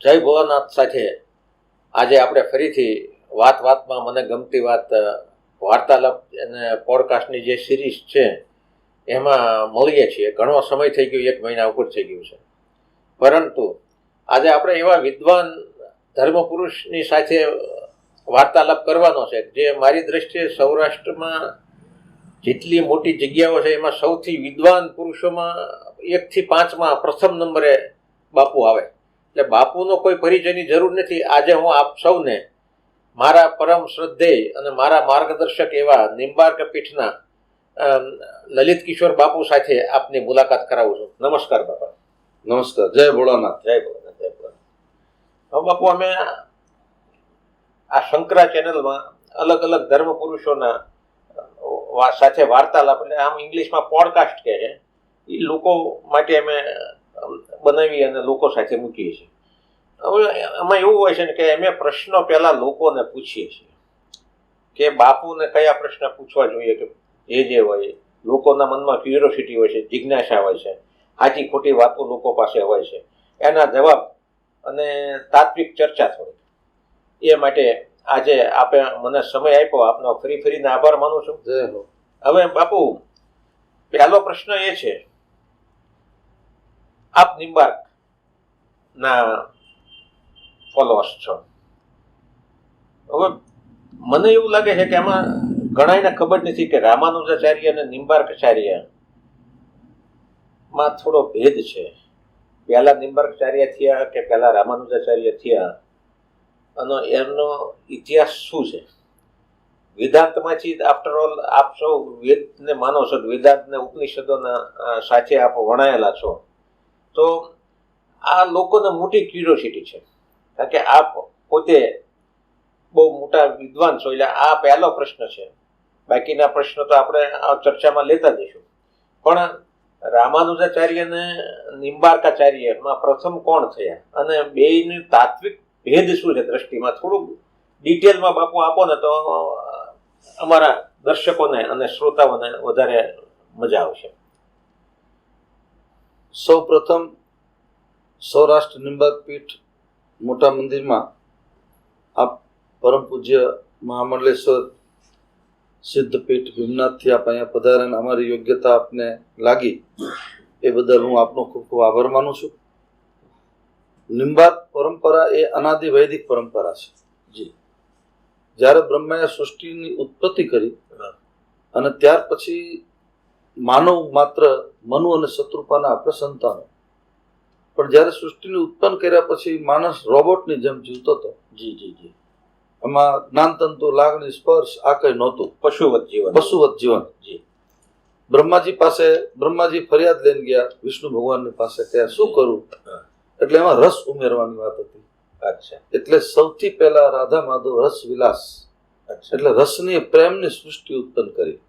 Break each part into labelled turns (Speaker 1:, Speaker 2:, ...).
Speaker 1: જય ભોળાનાથ સાથે આજે આપણે ફરીથી વાતમાં મને ગમતી વાત વાર્તાલાપ અને પોડકાસ્ટની જે સિરીઝ છે એમાં મળીએ છીએ. ઘણો સમય થઈ ગયો, 1 મહિના ઉપર થઈ ગયું છે, પરંતુ આજે આપણે એવા વિદ્વાન ધર્મપુરુષની સાથે વાર્તાલાપ કરવાનો છે જે મારી દ્રષ્ટિએ સૌરાષ્ટ્રમાં જેટલી મોટી જગ્યાઓ છે એમાં સૌથી વિદ્વાન પુરુષોમાં 1 થી 5માં પ્રથમ નંબરે બાપુ આવે. એટલે બાપુનો કોઈ પરિચયની જરૂર નથી. આજે હું આપ સૌને મારા પરમ શ્રદ્ધેય અને મારા માર્ગદર્શક એવા નિંબાર્ક પીઠના લલિત કિશોર બાપુ સાથે આપની મુલાકાત કરાવું છું. નમસ્કાર બાપા.
Speaker 2: નમસ્કાર. જય ભોળાનાથ.
Speaker 1: જય ભોળાનાથ. જય ભોળાનાથ. હવે બાપુ, અમે આ શંકરા ચેનલમાં અલગ અલગ ધર્મ પુરુષોના સાથે વાર્તાલાપ, એટલે આમ ઇંગ્લિશમાં પોડકાસ્ટ કહે છે, એ લોકો માટે અમે બનાવી અને લોકો સાથે મૂકીએ છીએ. હવે એમાં એવું હોય છે ને કે અમે પ્રશ્નો પહેલા લોકોને પૂછીએ છીએ કે બાપુને કયા પ્રશ્ન પૂછવા જોઈએ, કે જે હોય લોકોના મનમાં ક્યુરિયોસિટી હોય છે, જિજ્ઞાસા હોય છે, સાચી ખોટી વાતો લોકો પાસે હોય છે, એના જવાબ અને તાત્વિક ચર્ચા થોડી. એ માટે આજે આપે મને સમય આપ્યો, આપનો ફરીને આભાર માનું છું.
Speaker 2: જય હો.
Speaker 1: હવે બાપુ, પહેલો પ્રશ્ન એ છે, આપ નિંબાર્ક ના ફોલોઅર્સ છો. હવે મને એવું લાગે છે કે આમાં ઘણાને ખબર નથી કે રામાનુજાચાર્ય અને નિંબાર્કાચાર્ય માં થોડો ભેદ છે. પહેલા નિંબાર્કાચાર્ય થયા કે પહેલા રામાનુજાચાર્ય થયા, અને એમનો ઇતિહાસ શું છે? વેદાંતમાંથી આફ્ટર ઓલ આપ સૌ વેદને માનો છો, વેદાંતને ઉપનિષદોના સાથે આપ વણાયેલા છો, તો આ લોકોને મોટી ક્યુરિયોસિટી છે, કારણ કે આપ પોતે બહુ મોટા વિદ્વાન છો. એટલે આ પહેલો પ્રશ્ન છે. બાકીના પ્રશ્નો તો આપણે આ ચર્ચામાં લેતા જઈશું. પણ રામાનુજાચાર્ય અને નિંબાર્કાચાર્યમાં પ્રથમ કોણ થયા અને બેયની તાત્વિક ભેદ શું છે દ્રષ્ટિમાં? થોડુંક ડિટેલમાં બાપુ આપો ને તો અમારા દર્શકોને અને શ્રોતાઓને વધારે મજા આવશે.
Speaker 2: સૌ પ્રથમ સૌરાષ્ટ્ર નિંબાર્ક પીઠ મોટા મંદિરમાં આપ પરમ પૂજ્ય મહામંડલેશ્વર સિદ્ધપીઠ ભીમનાથથી આપ અહીંયા પધાર્યા, અમારી યોગ્યતા આપને લાગી એ બદલ હું આપનો ખૂબ ખૂબ આભાર માનું છું. નિંબાર્ક પરંપરા એ અનાદિ વૈદિક પરંપરા છે. જી. જ્યારે બ્રહ્માએ સૃષ્ટિની ઉત્પત્તિ કરી અને ત્યાર પછી માનવ માત્ર મનુ અને શત્રુપાના આપણે સંતાનો, પણ જ્યારે સૃષ્ટિને ઉત્પન્ન કર્યા પછી માણસ રોબોટની જેમ જીવતો હતો.
Speaker 1: જી જી જી.
Speaker 2: એમાં જ્ઞાનતંતુ, લાગણી, સ્પર્શ આ કઈ નહોતું.
Speaker 1: પશુવત
Speaker 2: જીવન. જી. બ્રહ્માજી ફરિયાદ લઈને ગયા વિષ્ણુ ભગવાનની પાસે કે શું કરું? એટલે એમાં રસ ઉમેરવાની વાત હતી.
Speaker 1: અચ્છા.
Speaker 2: એટલે સૌથી પહેલા રાધા માધવ રસ વિલાસ, એટલે રસની પ્રેમની સૃષ્ટિ ઉત્પન્ન કરી.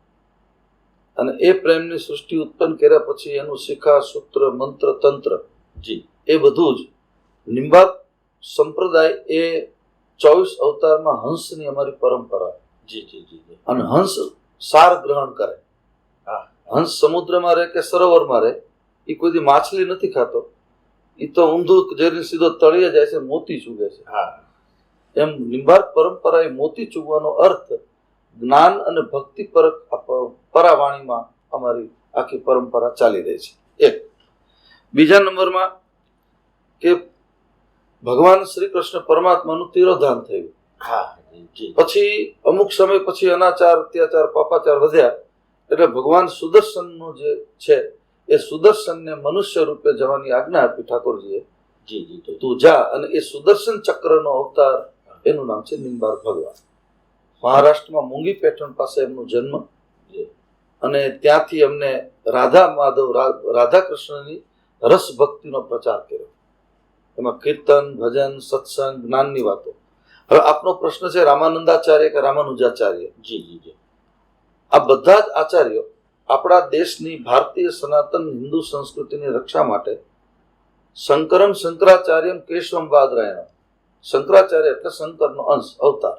Speaker 2: અને એ પ્રેમની સૃષ્ટિ ઉત્પન્ન કર્યા પછી એનું શિખા, સૂત્ર, મંત્ર, તંત્ર, જી, એ બધું જ નિંબાર્ક સંપ્રદાય એ 24 અવતારમાં હંસની અમારી પરંપરા.
Speaker 1: જી જી જી. અને
Speaker 2: હંસ સાર ગ્રહણ કરે. હંસ સમુદ્રમાં રહે કે સરોવરમાં રહે, એ કોઈ દી માછલી નથી ખાતો. એ તો ઊંધું જઈને સીધો તળિયે જાય છે, મોતી ચૂગે છે. એમ નિંબાર્ક પરંપરા એ મોતી ચૂગવાનો અર્થ જ્ઞાન અને ભક્તિ પરાવાણીમાં અમારી આખી પરંપરા ચાલી રહી છે. એક. બીજા નંબરમાં કે ભગવાન શ્રી કૃષ્ણ પરમાત્માનું તિરોધાન થયું. પછી અમુક સમય પછી અનાચાર, અત્યાચાર, પાપાચાર વધ્યા, એટલે ભગવાન સુદર્શનનું જે છે એ સુદર્શનને મનુષ્ય રૂપે જવાની આજ્ઞા આપી ઠાકોરજીએ.
Speaker 1: જી જી.
Speaker 2: તું જા. અને એ સુદર્શન ચક્રનો અવતાર, એનું નામ છે નિંબાર્ક ભગવાન. મહારાષ્ટ્રમાં મૂંગી પેઠણ પાસે એમનો જન્મ, અને ત્યાંથી એમને રાધા કૃષ્ણની રસ ભક્તિનો પ્રચાર કર્યો. એમાં કીર્તન, ભજન, સત્સંગ, જ્ઞાનની વાતો. હવે આપનો પ્રશ્ન છે રામાનંદાચાર્ય કે રામાનુજાચાર્ય?
Speaker 1: જી જી જી.
Speaker 2: આ બધા જ આચાર્યો આપણા દેશની ભારતીય સનાતન હિન્દુ સંસ્કૃતિની રક્ષા માટે શંકરાચાર્યમ કેશવમ બાદરાયણ, શંકરાચાર્ય એટલે શંકરનો અંશ, અવતાર,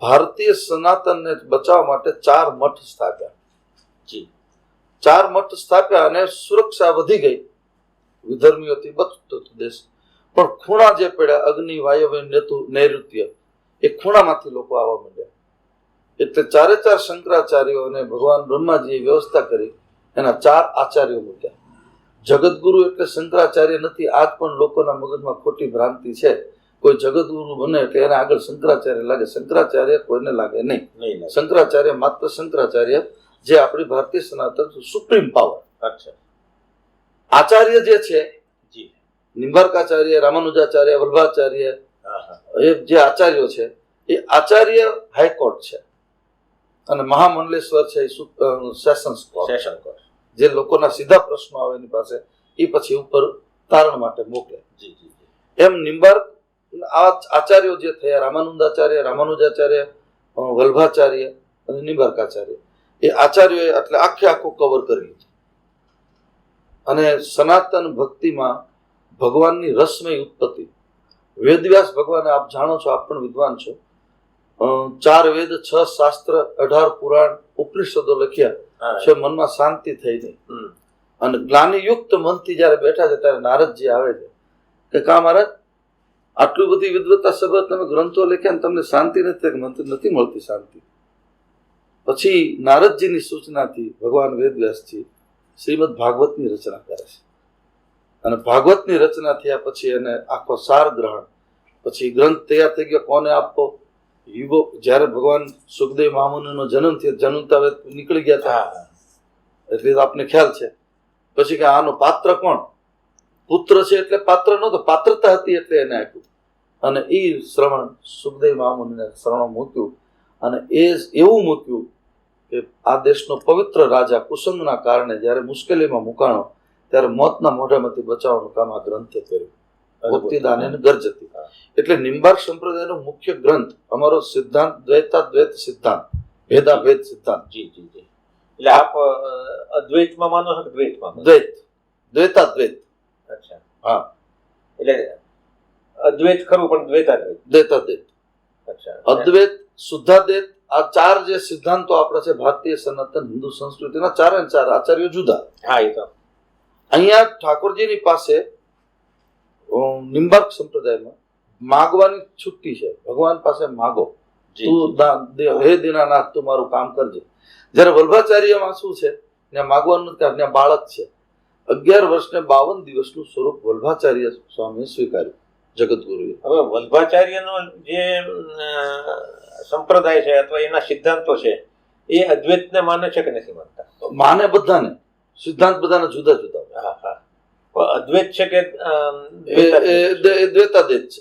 Speaker 2: ભારતીય સનાતનને બચાવવા માટે 4 મઠ સ્થાપ્યા. જી. 4 મઠ સ્થાપ્યા અને સુરક્ષા વધી ગઈ, વિધર્મીઓથી બચતો દેશ. પણ ખૂણા જે પડ્યા અગ્નિ વાયવ્ય નૈઋત્ય એ ખૂણામાંથી લોકો આવવા માંડ્યા. એટલે ચારે ચાર શંકરાચાર્યો અને ભગવાન બ્રહ્માજીએ વ્યવસ્થા કરી એના 4 આચાર્યો મૂક્યા. જગતગુરુ એટલે શંકરાચાર્ય નથી. આજ પણ લોકોના મગજમાં ખોટી ભ્રાંતિ છે. કોઈ જગતગુરુ બને એટલે એને આગળ શંકરાચાર્ય લાગે. શંકરાચાર્ય કોઈને લાગે નહીં. શંકરાચાર્ય માત્ર શંકરાચાર્ય, જે આપણી ભારતીય સનાતન સુપ્રીમ પાવર. આચાર્ય જે છે નિંબાર્કાચાર્ય, રામાનુજાચાર્ય, વલ્ભાચાર્ય, એ જે આચાર્યો છે એ આચાર્ય હાઈકોર્ટ છે અને મહામંડલેશ્વર છે સેશન્સ કોર્ટ, જે લોકોના સીધા પ્રશ્નો આવે એની પાસે એ પછી ઉપર તારણ માટે મોકલે. એમ નિંબાર્ક આચાર્યો જે થયા, રામાનુજાચાર્ય, વલ્ભાચાર્ય અને નિંબાર્કાચાર્ય, એ આચાર્યોએ એટલે આખું કવર કર્યું. અને સનાતન ભક્તિમાં ભગવાનની રસમય ઉત્પત્તિ. વેદવ્યાસ ભગવાન, આપ જાણો છો, આપ પણ વિદ્વાન છો, 4 વેદ, 6 શાસ્ત્ર, 18 પુરાણ, ઉપનિષદો લખ્યા છે. મનમાં શાંતિ થઈ નહીં અને જ્ઞાનયુક્ત મનથી જયારે બેઠા છે ત્યારે નારદજી આવે છે કે કા મહારાજ, આટલી બધી વિદ્વતા સભર તમે ગ્રંથો લખ્યા ને તમને શાંતિ નથી મળતી શાંતિ. પછી નારદજીની સૂચનાથી ભગવાન વેદવ્યાસજી શ્રીમદ ભાગવતની રચના કરે છે. અને ભાગવતની રચના થયા પછી એને આખો સાર ગ્રહણ, પછી ગ્રંથ તૈયાર થઈ ગયો. કોને આપવો? યુગો જયારે ભગવાન સુખદેવ મહામુનિનો જન્મ થયો, જન્મતા નીકળી ગયા હતા એટલે આપને ખ્યાલ છે. પછી કે આનો પાત્ર કોણ? પુત્ર છે એટલે પાત્ર નહોતો, પાત્રતા હતી એટલે એને આપ્યું. અને એ શ્રવણ સુખદેવ મહામુનિને શ્રવણ મૂક્યું. અને એ એવું મૂક્યું કે આ દેશનો પવિત્ર રાજા કુસંગના કારણે જયારે મુશ્કેલીમાં મુકાણો ત્યારે મોતના મોઢામાંથી બચાવવાનું કામ આ ગ્રંથે કર્યું. ભક્તિદાન અને ગર્જતી. એટલે નિંબાર્ક સંપ્રદાયનો મુખ્ય ગ્રંથ અમારો સિદ્ધાંત દ્વૈતાદ્વૈત સિદ્ધાંત, ભેદાભેદ સિદ્ધાંત.
Speaker 1: એટલે આપ અદ્વૈતમાં માનો છો કે દ્વૈતમાં?
Speaker 2: દ્વૈતાદ્વૈત.
Speaker 1: અચ્છા,
Speaker 2: હા.
Speaker 1: એટલે અદ્વૈત ખરું પણ
Speaker 2: દ્વૈતાદ્વૈત. અચ્છા, અદ્વૈત, શુદ્ધાદ્વૈત, આ 4 જે સિદ્ધાંતો આપણા છે ભારતીય સનાતન હિન્દુ સંસ્કૃતિના 4 આચાર્યો જુદા.
Speaker 1: હા, એ તો
Speaker 2: અહીંયા ઠાકોરજીની પાસે નિંબાર્ક સંપ્રદાયમાં માગવાની છુટ્ટી છે. ભગવાન પાસે માગો, તું હે દીનાનાથ તું મારું કામ કરજે. જયારે વલ્ભાચાર્યમાં શું છે, ત્યાં માગવાનું નથી, ત્યાં બાળક છે. 11 વર્ષ ને 52 દિવસનું સ્વરૂપ વલ્ભાચાર્ય સ્વામીએ સ્વીકાર્યું જગતગુરુએ. હવે
Speaker 1: વલ્ભાચાર્યનો જે સંપ્રદાય છે અથવા એના સિદ્ધાંતો છે એ અદ્વૈતને માને છે કે નથી માનતા?
Speaker 2: માને બધાને, સિદ્ધાંત બધાને જુદા જુદા.
Speaker 1: અદ્વૈત છે કે
Speaker 2: દ્વૈતાદ્વૈત છે,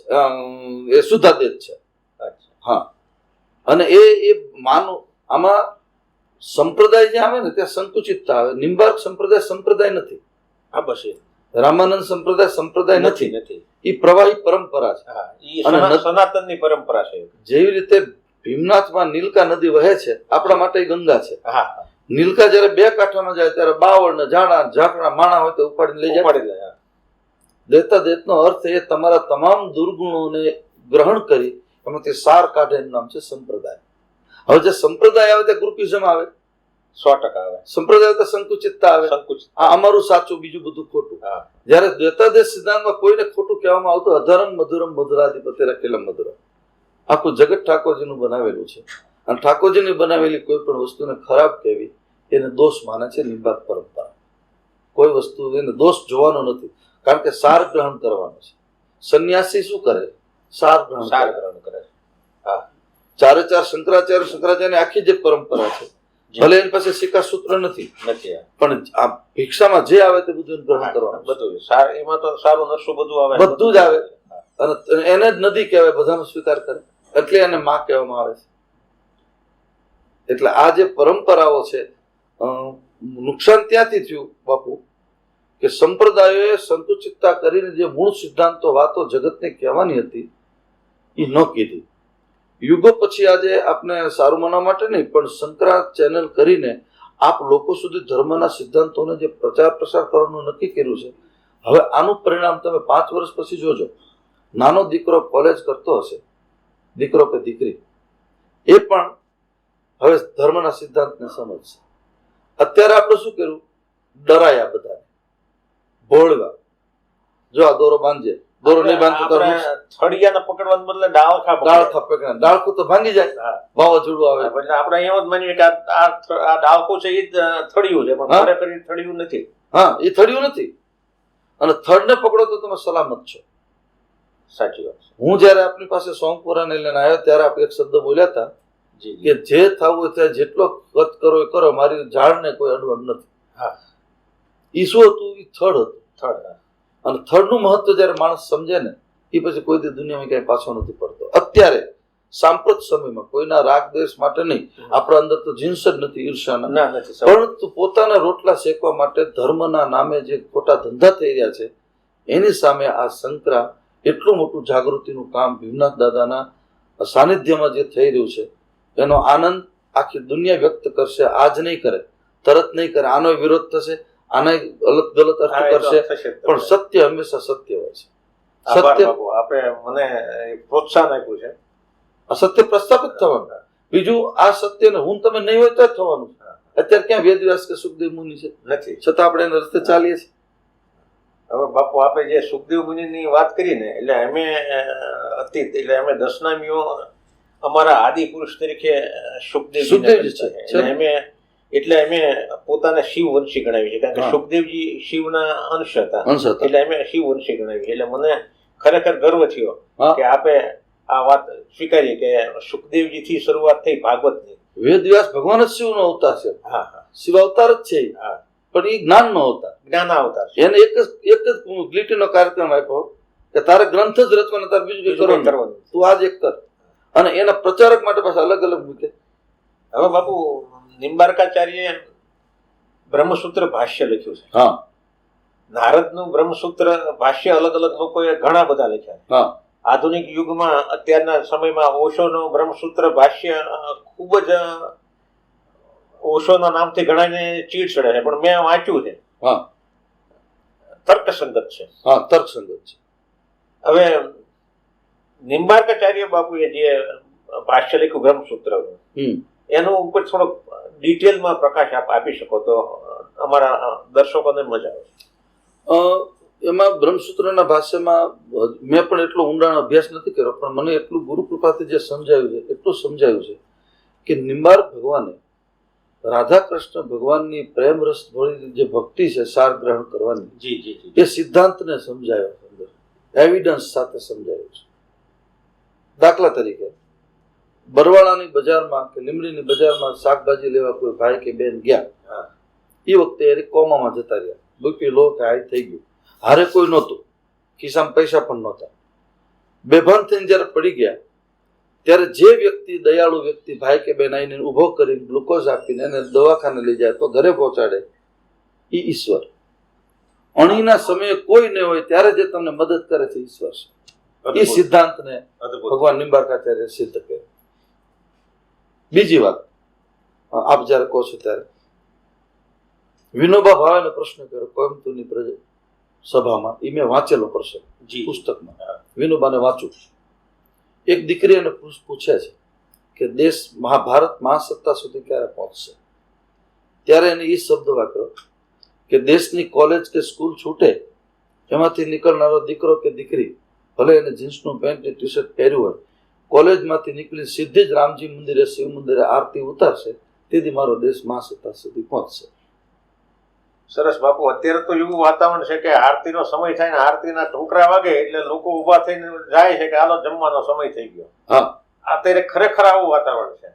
Speaker 2: એ શુદ્ધાદ્વૈત છે. હા. અને એ માનો આમાં સંપ્રદાય જે આવે ને ત્યાં સંકુચિતતા આવે. નિંબાર્ક સંપ્રદાય નથી.
Speaker 1: હા, બસ.
Speaker 2: રામાનંદ સંપ્રદાય નથી. એ પ્રવાહી પરંપરા છે
Speaker 1: અને સનાતનની પરંપરા છે.
Speaker 2: જેવી રીતે ભીમનાથમાં નીલકા નદી વહે છે, આપણા માટે ગંગા છે. નીલકા જયારે 2 કાંઠામાં જાય ત્યારે બાવળ ને ઝાકડા માણા હોય તો ઉપાડીને લઈ જાય. દ્વૈતાદ્વૈતનો અર્થ એ તમારા તમામ દુર્ગુણોને ગ્રહણ કરી એમાંથી સાર કાઢે એનું નામ છે સંપ્રદાય. હવે જે સંપ્રદાય આવે તે ગ્રુપિઝમ આવે,
Speaker 1: 100% આવે.
Speaker 2: સંપ્રદાય આવે તો સંકુચિતતા આવે. આ અમારું સાચું, બીજું બધું ખોટું. જયારે દ્વૈતાદ્વૈત સિદ્ધાંતમાં કોઈને ખોટું કહેવામાં આવતું, અધરમ મધુરમ મધુરાધિપતિ રખેલમ મધુરમ. આખું જગત ઠાકોરજીનું બનાવેલું છે. અને ઠાકોરજીની બનાવેલી કોઈ પણ વસ્તુને ખરાબ કહેવી એને દોષ માને છે નિંબાર્ક પરંપરા. કોઈ વસ્તુ એને દોષ જોવાનો નથી, કારણ કે સાર ગ્રહણ કરવાનો છે. સંન્યાસી શું કરે? સાર ગ્રહણ કરે. હા. 4 શંકરાચાર્યની આખી જે પરંપરા છે, ભલે એની પાસે સિક્કા સૂત્ર નથી, પણ આ ભિક્ષામાં જે આવે તે બધું ગ્રહણ કરવાનું.
Speaker 1: બધું એમાં તો સારું નરસું બધું આવે,
Speaker 2: બધું જ આવે. અને એને જ નદી કહેવાય, બધાનો સ્વીકાર કરે એટલે એને માં કહેવામાં આવે છે. એટલે આ જે પરંપરાઓ છે, નુકસાન ત્યાંથી થયું બાપુ કે સંપ્રદાયોએ સંકુચિતતા કરીને જે મૂળ સિદ્ધાંતો વાતો જગતને કહેવાની હતી એ ન કીધી. યુગો પછી આજે આપને સારું માનવા માટે નહીં, પણ શંકરા ચેનલ કરીને આપ લોકો સુધી ધર્મના સિદ્ધાંતોને જે પ્રચાર પ્રસાર કરવાનું નક્કી કર્યું છે, હવે આનું પરિણામ તમે 5 વર્ષ પછી જોજો. નાનો દીકરો કોલેજ કરતો હશે, દીકરો કે દીકરી, એ પણ હવે ધર્મના સિદ્ધાંતને સમજશે. અત્યારે આપણે શું કર્યું? ડરાયા બધાને, ભોળવા. જો આ દોરો બાંધજે, દોરો નહીં બાંધતો તો
Speaker 1: આપણે થળિયાને પકડવાને બદલે ડાળખા
Speaker 2: ડાળખા પકડે, ડાળખું તો ભાંગી જાય,
Speaker 1: હા.
Speaker 2: વાવાઝોડું આવે.
Speaker 1: એટલે આપણે એમ જ માનીએ કે આ ડાળખું છે એ જ થળિયું છે, પણ
Speaker 2: હા.
Speaker 1: ખરેખર એ થળિયું નથી.
Speaker 2: હા, એ થળિયું નથી. અને થડને પકડો તો તમે સલામત છો.
Speaker 1: સાચી વાત છે.
Speaker 2: હું જયારે આપની પાસે સોમપુરાને લઈને આવ્યો ત્યારે આપણે એક શબ્દ બોલ્યા હતા
Speaker 1: જી
Speaker 2: કે જે થવું હોય ત્યાં જેટલો ખર્ચ કરો એ કરો, મારી ઝાડને કોઈ અડવાનું નથી.
Speaker 1: હા.
Speaker 2: ઈ શું હતું? ઈ થડ હતું.
Speaker 1: થળ.
Speaker 2: અને થડનું મહત્વ જયારે માણસ સમજે ને એ પછી કોઈ દી દુનિયામાં ક્યાંય પાછો નથી પડતો. અત્યારે સાંપ્રત સમયમાં કોઈના રાગ દ્વેષ માટે નહીં, આપણા અંદર તો જીન્સ જ નથી ઈર્ષાના,
Speaker 1: ના નથી.
Speaker 2: પરંતુ પોતાના રોટલા શેકવા માટે ધર્મના નામે જે ખોટા ધંધા થઈ રહ્યા છે એની સામે આ સંકરા એટલું મોટું જાગૃતિનું કામ ભીમનાથ દાદાના સાનિધ્યમાં જે થઈ રહ્યું છે એનો આનંદ આખી દુનિયા વ્યક્ત કરશે. આજ નહીં કરે, તરત નહીં કરે, આનો વિરોધ થશે, આના અલગ ગલત અર્થ કરશે, પણ સત્ય હંમેશા સત્ય હોય છે. સત્ય
Speaker 1: આપણે મને પ્રોત્સાહન આપ્યું છે.
Speaker 2: અસત્ય પ્રસ્થાપિત થવાનું. બીજું આ સત્યને હું તમે નહીં હોય તો જ થવાનું. અત્યારે ક્યાં વેદવ્યાસ કે સુખદેવ મુનિ છે?
Speaker 1: નથી.
Speaker 2: છતાં આપણે એના રસ્તે ચાલીએ છીએ.
Speaker 1: હવે બાપુ આપણે જે સુખદેવ મુનિની વાત કરી ને, એટલે અમે અતીત એટલે અમે દશનામીઓ અમારા આદિ પુરુષ તરીકે સુખદેવજી છે. એટલે અમે પોતાને શિવ વંશી ગણાવી છે, કારણ કે સુખદેવજી શિવના અંશ હતા, એટલે અમે શિવ વંશી ગણાવી. એટલે મને ખરેખર ગર્વ થયો કે આપે આ વાત સ્વીકારી કે સુખદેવજી થી શરૂઆત થઈ ભાગવતની.
Speaker 2: વેદવ્યાસ ભગવાન જ શિવનો અવતાર છે.
Speaker 1: હા હા,
Speaker 2: શિવ અવતાર જ છે. હા, પણ એ જ્ઞાનનો અવતાર,
Speaker 1: જ્ઞાન અવતાર.
Speaker 2: એને એક જ લીટીનો કાર્યક્રમ આપ્યો કે તારે ગ્રંથ જ રચવાના, તારે બીજું કઈ કરવાનું, તું આજ એક કર. અને એના પ્રચારક માટે પાછા અલગ અલગ મૂકે.
Speaker 1: હવે બાપુ નિમ્બાર્કાચાર્ય બ્રહ્મસૂત્ર ભાષ્ય લખ્યું છે.
Speaker 2: હા,
Speaker 1: નારદનું બ્રહ્મસૂત્ર ભાષ્ય અલગ અલગ લોકોએ ઘણા બધા લખ્યા.
Speaker 2: હા,
Speaker 1: આધુનિક યુગમાં અત્યારના સમયમાં ઓશોનો બ્રહ્મસૂત્ર ભાષ્ય ખૂબ જ ઓશોના નામથી ઘણાને ચીડ ચડે છે, પણ મેં વાંચ્યું છે.
Speaker 2: હા,
Speaker 1: તર્કસંગત છે.
Speaker 2: હા, તર્કસંગત છે.
Speaker 1: હવે નિમ્બાર્કાચાર્ય બાપુએ જે ભાષ્ય લખ્યું બ્રહ્મસૂત્ર, એનું ઉપર થોડોક ડિટેલમાં પ્રકાશ આપી શકો તો અમારા દર્શકોને મજા આવે.
Speaker 2: એમાં બ્રહ્મસૂત્રના ભાષ્યમાં મેં પણ એટલો ઊંડાણ અભ્યાસ નથી કર્યો, પણ મને એટલું ગુરુ કૃપાથી જે સમજાયું છે એટલું સમજાયું છે કે નિમ્બાર્ક ભગવાને રાધા કૃષ્ણ ભગવાનની પ્રેમ રસ ભરી જે ભક્તિ છે સાર ગ્રહણ કરવાની, એ સિદ્ધાંતને સમજાયો, અંદર એવિડન્સ સાથે સમજાયું છે. દાખલા તરીકે બરવાળાની બજારમાં કે લીમડીની બજારમાં શાકભાજી લેવા કોઈ ભાઈ કે બેન ગયા, એ વખતે એ કોમામાં જતા રહ્યા, બીપી લો કે હાઈ થઈ ગયું, હારે કોઈ નહોતું, ખિસ્સામાં પૈસા પણ નહોતા. બેભાન થઈને જયારે પડી ગયા ત્યારે જે વ્યક્તિ દયાળુ વ્યક્તિ ભાઈ કે બેન આવીને ઉભો કરીને ગ્લુકોઝ આપીને એને દવાખાને લઈ જાય તો ઘરે પહોંચાડે, એ ઈશ્વર. અણીના સમયે કોઈ ન હોય ત્યારે જે તમને મદદ કરે છે ઈશ્વર છે. એ સિદ્ધાંતને ભગવાન નિમ્બાર્કાચાર્ય સિદ્ધ કર્યો. બીજી વાત, આપ જયારે કહો છો ત્યારે વિનોબા ભાવેનો પ્રશ્ન કર્યો કોયમ્બતુરની સભામાં, એ મેં વાંચેલો પ્રશ્ન પુસ્તકમાં, વિનોબાને વાંચું. એક દીકરી એને પૂછે છે કે દેશ ભારત મહાસત્તા સુધી ક્યારે પહોંચશે, ત્યારે એને એ શબ્દ વાપર્યો કે દેશની કોલેજ કે સ્કૂલ છૂટે એમાંથી નીકળનારો દીકરો કે દીકરી, ભલે એને જીન્સનું પેન્ટ ટી શર્ટ પહેર્યું હોય, કોલેજમાંથી નીકળી સીધી જ રામજી મંદિરે શિવ મંદિરે આરતી ઉતારશે, તેથી મારો દેશ મહાસત્તા સુધી પહોંચશે.
Speaker 1: સરસ બાપુ. અત્યારે તો એવું વાતાવરણ છે કે આરતીનો સમય થાય ને આરતીના ઢોકરા વાગે એટલે લોકો ઉભા થઈને જાય છે કે હાલો જમવાનો સમય થઈ ગયો.
Speaker 2: હા,
Speaker 1: અત્યારે ખરેખર આવું વાતાવરણ છે.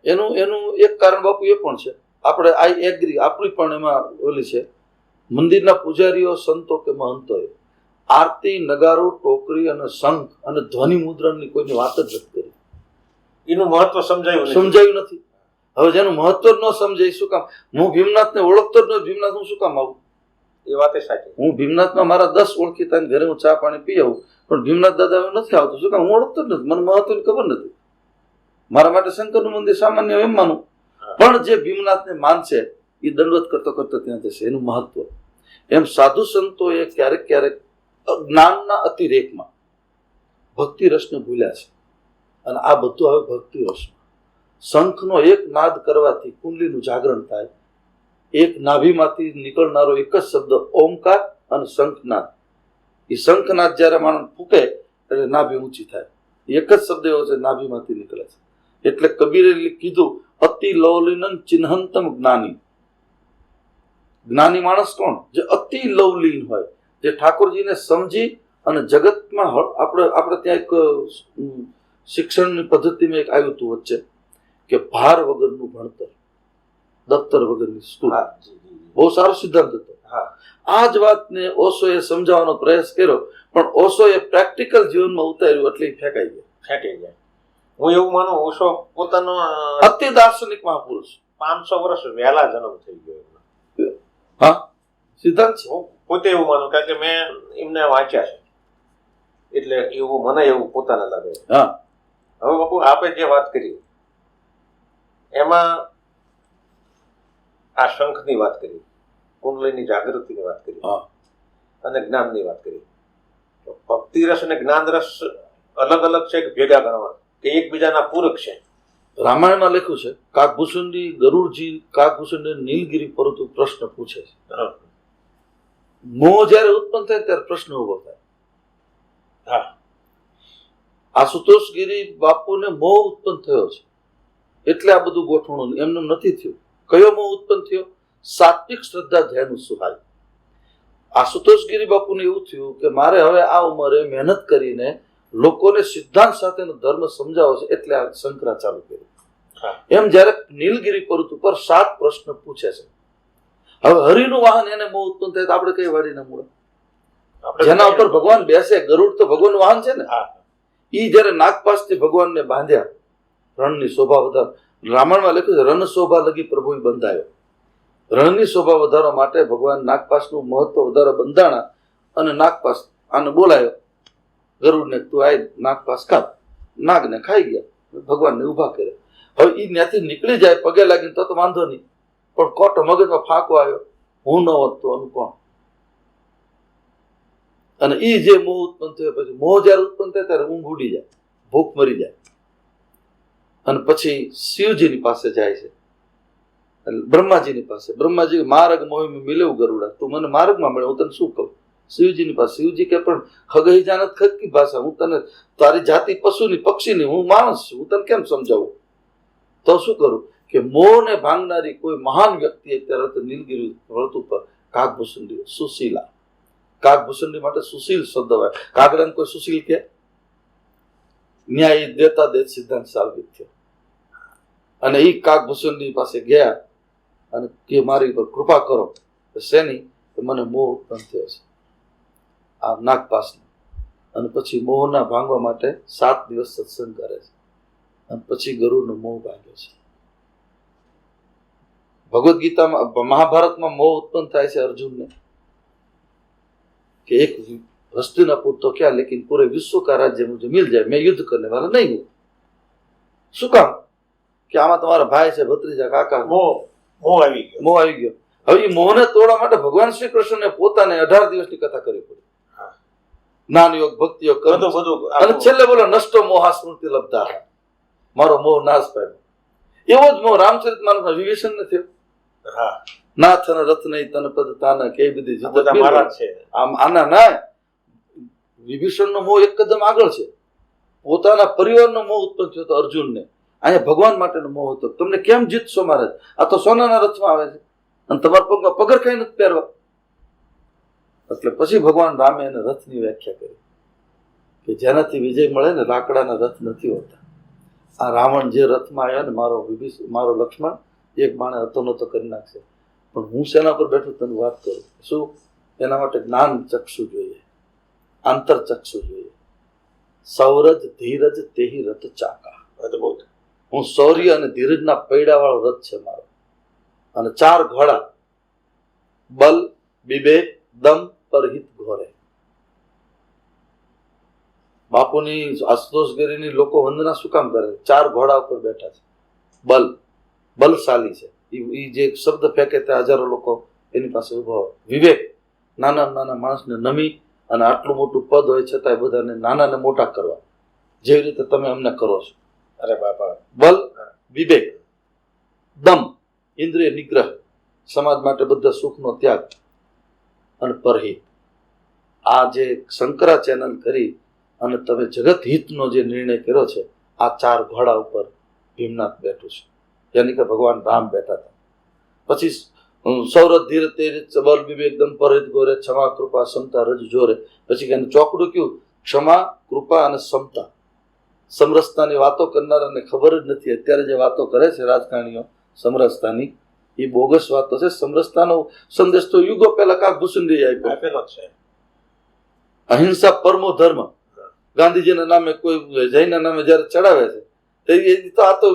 Speaker 2: એનું એક કારણ બાપુ એ પણ છે, આપણે આઈ એગ્રી, આપણી પણ એમાં ઓલી છે, મંદિરના પૂજારીઓ સંતો કે મહંતોએ આરતી, નગારો, ટોકરી અને શંખ અને ધ્વનિ મુદ્રણની કોઈની વાત જ નથી કરી.
Speaker 1: એનું મહત્વ
Speaker 2: સમજાયું નથી. હવે જેનું મહત્વ જ ન સમજાય, શું કામ? હું ભીમનાથને ઓળખતો જ નથી, ભીમનાથ હું શું કામ આવું?
Speaker 1: એ વાત સાચી.
Speaker 2: હું ભીમનાથમાં મારા 10 ઓળખીતા ઘરે હું ચા પાણી પી આવું, પણ ભીમનાથ દાદા હું નથી આવતો, શું કામ? હું ઓળખતો જ નથી, મને મહત્વની ખબર નથી. મારા માટે શંકરનું મંદિર સામાન્ય એમ માનું, પણ જે ભીમનાથને માનશે એ દંડવત કરતો કરતો ત્યાં જશે, એનું મહત્વ. એમ સાધુ સંતોએ ક્યારેક ક્યારેક જ્ઞાનના અતિરેકમાં ભક્તિ રસને ભૂલ્યા છે, અને આ બધું હવે ભક્તિ રસમાં. શંખનો એક નાદ કરવાથી કુંડલીનું જાગરણ થાય. એક નાભીમાંથી નીકળનારો એક જ શબ્દ ઓમકાર અને શંખનાદ, એ શંખનાદ જ્યારે માણસ ફૂંકે એટલે નાભી ઊંચી થાય. એક જ શબ્દ એવો છે, નાભીમાંથી નીકળે છે. એટલે કબીરે કીધું અતિ લવલીનં ચિહ્નંતમ જ્ઞાની. જ્ઞાની માણસ કોણ? જે અતિ લવલીન હોય, જે ઠાકોરજીને સમજી અને જગતમાં આપણે ત્યાં એક શિક્ષણની પદ્ધતિમાં એક આવ્યું હતું વચ્ચે કે ભાર વગરનું ભણતર, દફતર વગરની સ્કૂલ. બહુ સારો સિદ્ધાંત હતો. આ જ વાતને ઓશોએ સમજાવવાનો પ્રયાસ કર્યો, પણ ઓશોએ પ્રેક્ટિકલ જીવનમાં ઉતાર્યું એટલે ફેંકાઈ ગયા.
Speaker 1: હું એવું માનું, ઓશો પોતાનો
Speaker 2: અતિ દાર્શનિક મહાપુરુષ,
Speaker 1: 500 વર્ષ વહેલા જન્મ થઈ ગયો.
Speaker 2: હા, સિદ્ધાંત છે.
Speaker 1: હું પોતે એવું માનું, કારણ કે મેં એમને વાંચ્યા છે, એટલે એવું મને એવું પોતાને લાગે.
Speaker 2: હા,
Speaker 1: હવે બાપુ આપે જે વાત કરી એમાં આ શંખની વાત કરી, કુંડલીની જાગૃતિની વાત કરી અને જ્ઞાનની વાત કરી. ભક્તિ રસ અને જ્ઞાન રસ અલગ અલગ છે કે ભેગા ગણવા, કે એકબીજાના પૂરક છે?
Speaker 2: રામાયણમાં લખ્યું છે, કાકભૂષણજી ગરુડજી કાકભૂષણને નીલગિરી પરંતુ પ્રશ્ન પૂછે છે. મોહ જયારે ઉત્પન્ન થાય ત્યારે પ્રશ્ન ઉભો થાય.
Speaker 1: હા,
Speaker 2: આશુતોષ ગિરી બાપુને મોહ ઉત્પન્ન થયો છે એટલે આ બધું ગોઠવણું એમનું નથી થયું. કયો મોહ ઉત્પન્ન થયો? સાત્વિક શ્રદ્ધા ધ્યાન સુહાય. આશુતોષ ગિરી બાપુને એવું થયું કે મારે હવે આ ઉંમરે મહેનત કરીને લોકોને સિદ્ધાંત સાથેનો ધર્મ સમજાવો છે, એટલે આ શંકરા ચાલુ કર્યું. એમ જયારે નીલગિરી પર્વત ઉપર 7 પ્રશ્ન પૂછે છે. હવે હરિનું વાહન એને મોહ ઉત્પન્ન થાય તો આપણે કઈ વાડીના મૂળ? જેના ઉપર ભગવાન બેસે, ગરુડ તો ભગવાન વાહન છે ને. ઈ જયારે નાગપાસથી ભગવાનને બાંધ્યા, રણની શોભા વધાર, રામાયણમાં લખ્યું છે રણ શોભા લગી પ્રભુ બંધાયો. રણની શોભા વધારવા માટે ભગવાન નાગપાસનું મહત્વ વધારવા બંધાણા અને નાગપાસ આને બોલાયો, ગરુડને તું આય નાગપાસ કાપ. નાગને ખાઈ ગયા, ભગવાનને ઉભા કર્યા. હવે ઈ ત્યાંથી નીકળી જાય પગે લાગીને તો વાંધો નહીં, પણ કોટ મગજમાં ફાંકો આવ્યો, હું ન હોત તો આનું કોણ? અને ઈ જે મોહ ઉત્પન્ન થયો, પછી મોહ જયારે ઉત્પન્ન થાય ત્યારે ઊંઘ ઉડી જાય, ભૂખ મરી જાય, અને પછી શિવજીની પાસે જાય છે, બ્રહ્માજીની પાસે. બ્રહ્માજી માર્ગ મોહ મિલેવું ગરુડા, તું મને માર્ગમાં મળે, હું તને શું કહું? શિવજીની પાસે. શિવજી કે પણ ખગઈ જાનત ખગકી ભાષા, હું તને તારી જાતિ પશુની પક્ષીની, હું માણસ છું, હું તને કેમ સમજાવું? તો શું કરું કે મોહને ભાંગનારી કોઈ મહાન વ્યક્તિ અત્યારે તો નીલગિરી વ્રત ઉપર કાકભૂષણજી સુશીલા. કાકભૂષણજી માટે સુશીલ શબ્દ હોય. કાગડાને કોઈ સુશીલ કે? ન્યાય દેતા દે સિદ્ધાંત સાબિત થયો. અને ઈ કાકભૂષણજી પાસે ગયા અને કે મારી પર કૃપા કરો. શેની? મને મોહ ઉત્પન્ન થયો છે આ નાગપાસનો. અને પછી મોહના ભાંગવા માટે 7 દિવસ સત્સંગ કરે છે, અને પછી ગરુડનો મોહ ભાંગ્યો છે. ભગવદ ગીતામાં, મહાભારતમાં મોહ ઉત્પન્ન થાય છે અર્જુનને કે એક हस्तिनापुर तो क्या लेकिन पूरे विश्व का राज्य मुझे मिल जाए, मैं युद्ध करने वाला नहीं हूं. શું કામ? કે આમાં તમારા ભાઈ છે, ભત્રીજા, કાકા, મોહ આવી ગયો. હવે એ મોહને તોડવા માટે ભગવાન શ્રી કૃષ્ણને પોતાને 18 દિવસની કથા કરવી પડી. જ્ઞાન યોગ, ભક્તિ યોગ, અને છેલ્લે બોલો નષ્ટો મોહા સ્મૃતિ લબ્ધા, મારો મોહ નાશ પામ્યો. એવો જ મોહ રામચરિતમાનસમાં વિભીષણને થયો. નાથ અને રથ નહીં તન પદ તાના કે બધી જીત છે. આના ના વિભીષણનો મોહ એક કદમ આગળ છે. પોતાના પરિવારનો મોહ ઉત્પન્ન થયો હતો અર્જુનને. અહીંયા ભગવાન માટેનો મોહ હતો. તમને કેમ જીતશો મહારાજ? આ તો સોનાના રથમાં આવે છે અને તમારા પગમાં પગર કઈ નથી પહેરવા. એટલે પછી ભગવાન રામે એને રથની વ્યાખ્યા કરી કે જેનાથી વિજય મળે ને, લાકડાના રથ નથી હોતા. આ રાવણ જે રથમાં આવ્યા ને, મારો લક્ષ્મણ એક બાણે હતો નતો કરી નાખશે, પણ હું શેના પર બેઠું તને વાત કરું. શું? એના માટે જ્ઞાન ચક્ષુ જોઈએ, આંતર ચક્ષુ જોઈએ. સૌરજ ધીરજ તેહી રથ ચાકા. હું શૌર્ય અને ધીરજના પૈડા વાળો રથ છે મારો. અને 4 ઘોડા, બલ, વિવેક, દમ, પરહિત, ઘોરે. બાપુની આશુતોષગીરીની લોકો વંદના શું કામ કરે? 4 ઘોડા ઉપર બેઠા છે. બલશાલી છે. એ જે શબ્દ ફેંકે ત્યાં હજારો લોકો એની પાસે ઉભા હોય. વિવેક, નાના નાના માણસને નમી અને આટલું મોટું પદ હોય છતાંય બધાને નાના ને મોટા કરવા, જેવી રીતે તમે અમને કરો છો. અરે બાપા. બલ, વિવેક, દમ, ઇન્દ્રિય નિગ્રહ, સમાજ માટે બધા સુખનો ત્યાગ, અને પરહિત. આ જે શંકરા ચેનલ કરી અને તમે જગત હિતનો જે નિર્ણય કર્યો છે, આ 4 ઘોડા ઉપર ભીમનાથ બેઠું છે, યાની કે ભગવાન રામ બેઠા હતા. પછી સૌરભ ધીર તેર બલ વિવેક દમ પરિત ગોરે ક્ષમા કૃપા સમતા રજ જોરે. પછી એને ચોકડું કયું, ક્ષમા કૃપા અને સમતા. સમરસતાની વાતો કરનારાને ખબર જ નથી અત્યારે જે વાતો કરે છે રાજકારણીઓ સમરસતાની, એ બોગસ વાતો છે. સમરસતાનો સંદેશ તો યુગો પહેલા કાક ભૂસુંડી
Speaker 1: આપેલો છે.
Speaker 2: અહિંસા પરમો ધર્મ ગાંધીજીના નામે કોઈ જૈનના નામે જયારે ચડાવે છે તો આ તો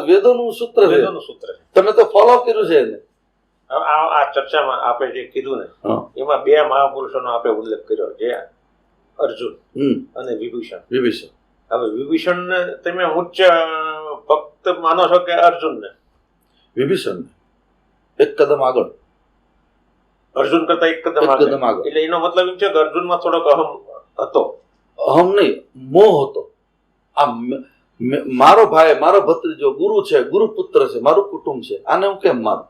Speaker 2: વેદોનું સૂત્ર છે. તમે તો ફોલો કર્યું છે એને.
Speaker 1: આ ચર્ચામાં આપણે જે કીધું ને એમાં 2 મહાપુરુષોનો આપણે ઉલ્લેખ કર્યો, જે અર્જુન અને વિભીષણ. હવે વિભીષણને તમે ઉચ્ચ ભક્ત માનો છો કે અર્જુનને?
Speaker 2: વિભીષણ એક કદમ આગળ,
Speaker 1: અર્જુન કરતા એક કદમ આગળ. એટલે એનો મતલબ એમ છે કે અર્જુનમાં થોડોક અહમ હતો.
Speaker 2: અહમ નહીં, મોહ હતો. આ મારો ભાઈ, મારો ભત્રીજો, ગુરુ છે, ગુરુપુત્ર છે, મારું કુટુંબ છે, આને હું કેમ મારું?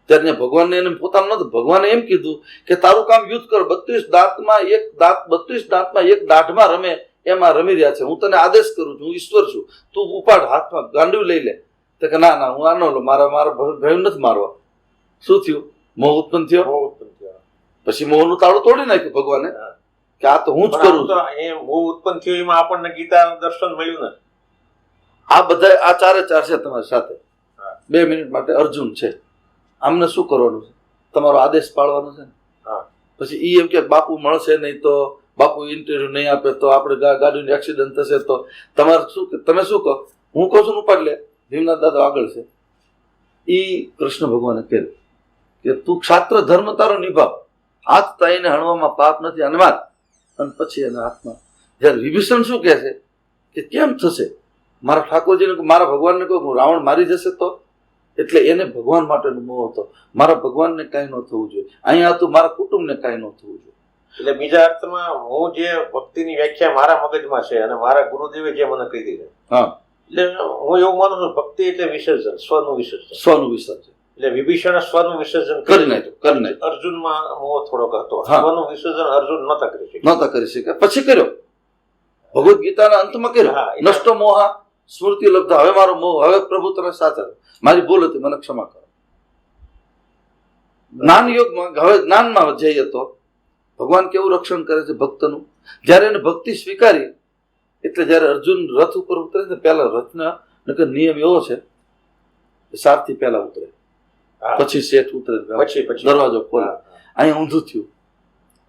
Speaker 2: ત્યારે ભગવાનને એને પોતાનું નતું. ભગવાને એમ કીધું કે તારું કામ યુદ્ધ કર. 32 દાંતમાં એક દાઢમાં રમે એમાં રમી રહ્યા છે. હું તને આદેશ કરું છું, હું ઈશ્વર છું, તું ઉપાડ હાથમાં ગાંડું લઈ લે. તો કે ના હું આનો લો, મારા ભાઈ નથી મારવા. શું થયું? મોહ ઉત્પન્ન થયો. પછી મોહનું તાળું તોડી નાખ્યું ભગવાને કે આ તો હું જ કરું છું.
Speaker 1: એ મોહ ઉત્પન્ન થયો એમાં આપણને ગીતા દર્શન મળ્યું ને.
Speaker 2: આ બધા આ 4 છે તમારી સાથે. 2 મિનિટ માટે અર્જુન છે, આમને શું કરવાનું છે? તમારો આદેશ પાળવાનો છે ને. પછી ઈ એમ કે બાપુ મળશે નહીં તો, બાપુ ઇન્ટરવ્યુ નહીં આપે તો, આપણે ગાડીનું એક્સિડન્ટ થશે તો તમારે શું? તમે શું કહો? હું કહું છું ઉપાડ લે. ભીમનાથ દાદા આગળ છે. ઈ કૃષ્ણ ભગવાને કહ્યું કે તું ક્ષાત્ર ધર્મ તારો નિભાવ, હાથ તાઈને હણવામાં પાપ નથી અનમાત. અને પછી એના હાથમાં જયારે વિભીષણ શું કહે છે કે કેમ થશે? મારા ઠાકોરજીને, મારા ભગવાનને કહું હું રાવણ મારી જશે તો? એટલે એને ભગવાન માટેનો મોહ હતો. મારા ભગવાનને કાંઈ ન થવું જોઈએ, અહીંયા હતું મારા કુટુંબને કાંઈ ન થવું જોઈએ.
Speaker 1: એટલે બીજા અર્થમાં હું જે ભક્તિની વ્યાખ્યા મારા મગજમાં છે અને મારા ગુરુદેવે જે મને કહી દીધી, એટલે હું એવું માનું છું ભક્તિ એટલે વિસર્જન, સ્વનું વિસર્જન. એટલે વિભીષણ સ્વનું વિસર્જન કરી નાખ્યું. અર્જુનમાં મોહ થોડોક હતો. સ્વનું વિસર્જન અર્જુન નતા કરી શકે.
Speaker 2: પછી કર્યો ભગવદ ગીતાના અંતમાં કર્યો. નષ્ટો મોહ સ્મૃતિ લબ્ધ. હવે મારો મોહ, હવે પ્રભુ તમે સાચા, મારી ભૂલ હતી, મને ક્ષમા કરો. જ્ઞાન યોગમાં હવે જ્ઞાનમાં જઈએ તો ભગવાન કેવું રક્ષણ કરે છે ભક્તનું. જયારે એને ભક્તિ સ્વીકારી એટલે જયારે અર્જુન રથ ઉપર ઉતરે છે, પેલા રથના નિયમ એવો છે સારથી પહેલા ઉતરે, પછી શેઠ ઉતરે, પછી દરવાજો ખોલે. અહીંયા ઊંધું થયું.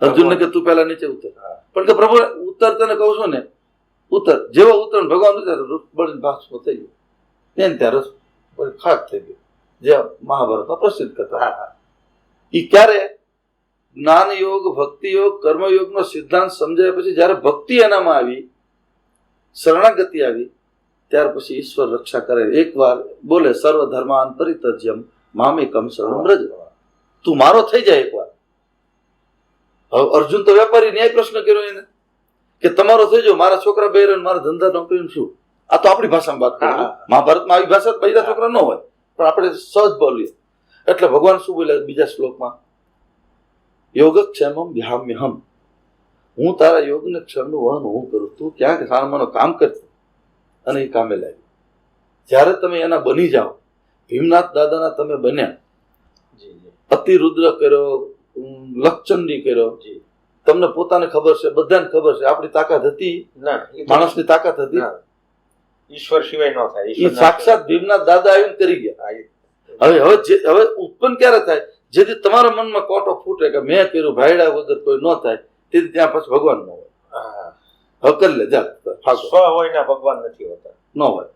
Speaker 2: અર્જુનને કે તું પેલા નીચે ઉતર. પણ કે પ્રભુ ઉતર, તને કહું છું ને ઉતર. જેવો ઉતર ભગવાન ઉતરે બળીને ભાષમાં થઈ ગયું. ત્યાં રસ ખાક થઈ ગયું, જે મહાભારતમાં પ્રસિદ્ધ કથા. એ ક્યારે? જ્ઞાન યોગ, ભક્તિ યોગ, કર્મયોગનો સિદ્ધાંત સમજાય પછી જયારે ભક્તિ એનામાં આવી, શરણાગતિ આવી, ત્યાર પછી ઈશ્વર રક્ષા કરે. એકવાર બોલે સર્વ ધર્માન પરિત્યજ્યમ મામેકમ શરણમ વ્રજ. તું મારો થઈ જાય એકવાર. હવે અર્જુન તો વેપારી, ન્યાય પ્રશ્ન કર્યો એને કે તમારો થઈ જાવ, મારા છોકરા બહેરો, મારા ધંધા નોકરી શું? આ તો આપણી ભાષામાં વાત કરીએ. મહાભારતમાં આવી ભાષા બીજા છોકરા ન હોય, પણ આપણે સહજ બોલીએ. એટલે ભગવાન શું બોલ્યા બીજા શ્લોકમાં? યોગક્ષેમમ વિહામ્યહમ. હું તારા યોગને ક્ષણનું વહન હું કરું, તું ક્યાંક સામાનો કામ કરતો અને એ કામે લાગ્યું. જ્યારે તમે એના બની જાઓ, ભીમનાથ દાદાના તમે બન્યા, અતિરુદ્ર કર્યો, લક્ષચંડી કર્યો, તમને પોતાને ખબર છે, બધાને ખબર છે આપણી તાકાત હતી ના, માણસની તાકાત હતી,
Speaker 1: ઈશ્વર સિવાય ન થાય.
Speaker 2: એ સાક્ષાત ભીમનાથ દાદા આવીને કરી ગયા. હવે ઉત્પન્ન ક્યારે થાય? જેથી તમારા મનમાં કોટો ફૂટે કે મેં કર્યું, ભાઈડા વગર કોઈ ન થાય, તેથી ત્યાં પછી ભગવાન ન હોય. હવે કરી લે જા.
Speaker 1: સ્વ હોય ને ભગવાન નથી હોતા,
Speaker 2: ન હોય.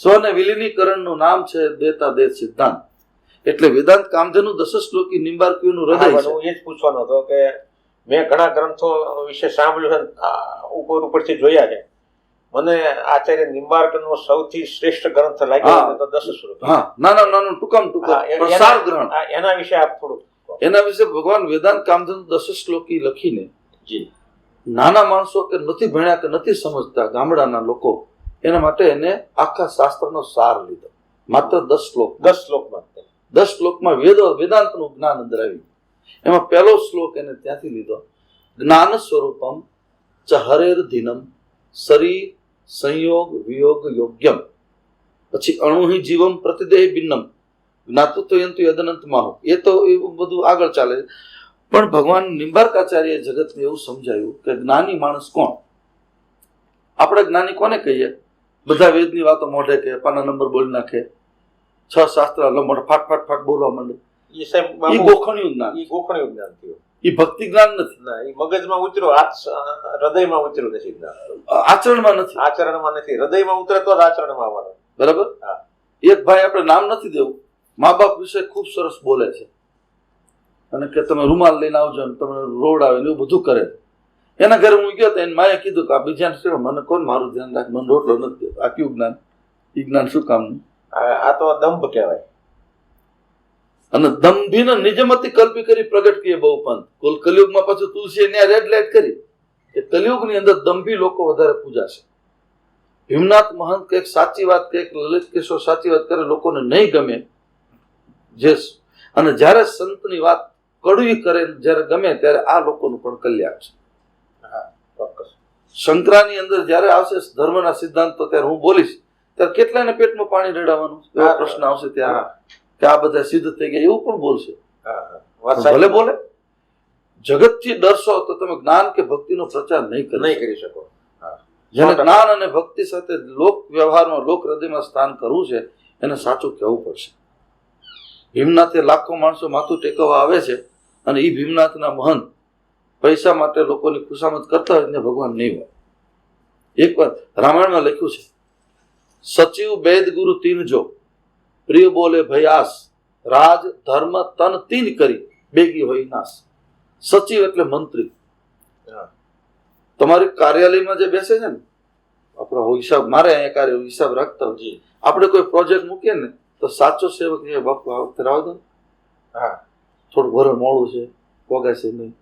Speaker 2: સ્વને વિલીનીકરણનું નામ છે દેતા દે સિદ્ધાંત. એટલે વેદાંત કામધેનુ 10 શ્લોકી નિંબાર્કીઓનું હૃદય છે.
Speaker 1: હું એ જ પૂછવાનો હતો કે મેં ઘણા ગ્રંથો વિશે સાંભળ્યું છે, ઉપરથી જોયા છે. મને આચાર્ય નિંબાર્કનો સૌથી શ્રેષ્ઠ ગ્રંથ લાગ્યો તો 10 શ્લોકી.
Speaker 2: નાનું ટૂંકામ સાર ગ્રહણ.
Speaker 1: એના વિશે આપ થોડું.
Speaker 2: એના વિશે ભગવાન વેદાંત કામધેનુ 10 શ્લોકી લખીને નાના માણસો કે નથી ભણ્યા કે નથી સમજતા ગામડાના લોકો, એના માટે એને આખા શાસ્ત્રનો સાર લીધો. માત્ર 10 શ્લોકમાં 10 શ્લોકમાં વેદાંતનું જ્ઞાન અંદર આવ્યું. એમાં પહેલો શ્લોક એને ત્યાંથી લીધો, જ્ઞાન સ્વરૂપમ ચ હરેર ધીનમ શરીર સંયોગ વિયોગ યોગ્યમ, પછી અણુહિ જીવમ પ્રતિદેહ ભિન્નમ જ્ઞાતુત્વયંતુ યદનંતમાહુ. એ તો એવું બધું આગળ ચાલે છે. પણ ભગવાન નિંબાર્કાચાર્ય જગતને એવું સમજાયું કે જ્ઞાની માણસ કોણ? આપણે જ્ઞાની કોને કહીએ? બધા વેદની વાતો મોઢે કે પાના નંબર બોલી નાખે, 6 શાસ્ત્ર ફાટ ફાટ ફાટ બોલવા માંડે. એ ગોખણિયું જ્ઞાન,
Speaker 1: એ ગોખણિયું જ્ઞાન થયું.
Speaker 2: એ ભક્તિ જ્ઞાન નથી.
Speaker 1: ના, એ મગજમાં ઉતર્યું, હૃદયમાં ઉતર્યું નથી જ્ઞાન.
Speaker 2: આચરણમાં નથી.
Speaker 1: આચરણમાં નથી. હૃદયમાં ઉતરે તો જ આચરણમાં આવવાનું.
Speaker 2: બરાબર. એક ભાઈ, આપણે નામ નથી દેવું, મા બાપ વિશે ખૂબ સરસ બોલે છે અને કે તમે રૂમાલ લઈને આવજો ને તમને રોડ આવે ને એવું બધું કરે. એના ઘરે હું ગયો તો એને માએ કીધું કે આ બીજાને શું, મને કોણ મારું ધ્યાન રાખે, મને રોટલો નથી દેતો. આ કયું જ્ઞાન? એ જ્ઞાન શું કામનું?
Speaker 1: આ તો દંભ કહેવાય.
Speaker 2: અને દંભીને નિજમતી કલ્પી કરી પ્રગટ કરીએ બહુ પંથ. કલયુગમાં પાછું તુલસીએ ત્યાં રેડ લાઇટ કરી કે કલયુગની અંદર દંભી લોકો વધારે પૂજાશે. ભીમનાથ મહંત કંઈક સાચી વાત, કંઈક લલિત કેશવ સાચી વાત કરે, લોકોને નહીં ગમે. અને જ્યારે સંતની વાત કડવી કરે, જ્યારે ગમે ત્યારે આ લોકોનું પણ કલ્યાણ છે. શંકરાની અંદર જ્યારે આવશે ધર્મના સિદ્ધાંતો, ત્યારે હું બોલીશ ત્યારે કેટલાને પેટમાં પાણી રેડાવાનું એવો પ્રશ્ન આવશે ત્યારે કે આ બધા સિદ્ધ થઈ ગયા એવું પણ બોલશે. ભલે બોલે. જગતથી ડરશો તો તમે જ્ઞાન કે ભક્તિનો પ્રચાર નહીં કરી શકો. જેને જ્ઞાન અને ભક્તિ સાથે લોક વ્યવહારમાં, લોક હૃદયમાં સ્થાન કરવું છે, એને સાચું કહેવું પડશે. ભીમનાથે લાખો માણસો માથું ટેકવવા આવે છે અને એ ભીમનાથના મહંત પૈસા માટે લોકોની ખુશામત કરતા હોય ને ભગવાન નહીં હોય. એકવાર રામાયણમાં લખ્યું છે, સચિવ વેદ ગુરુ તીન જો પ્રિય બોલે ભયાસ રાજ ધર્મ તન તીન કરી બેગી હોય નાશ. સચિવ એટલે મંત્રી. તમારી કાર્યાલયમાં જે બેસે છે ને, આપણો હિસાબ, મારે અહીંયા કાર્ય હિસાબ રાખતા હોય, આપણે કોઈ પ્રોજેક્ટ મૂકીએ ને તો સાચો સેવક એ બાપુ આ વખતે રાવ દો ને, થોડું વરણ મોડું છે, પોગાશે નહીં,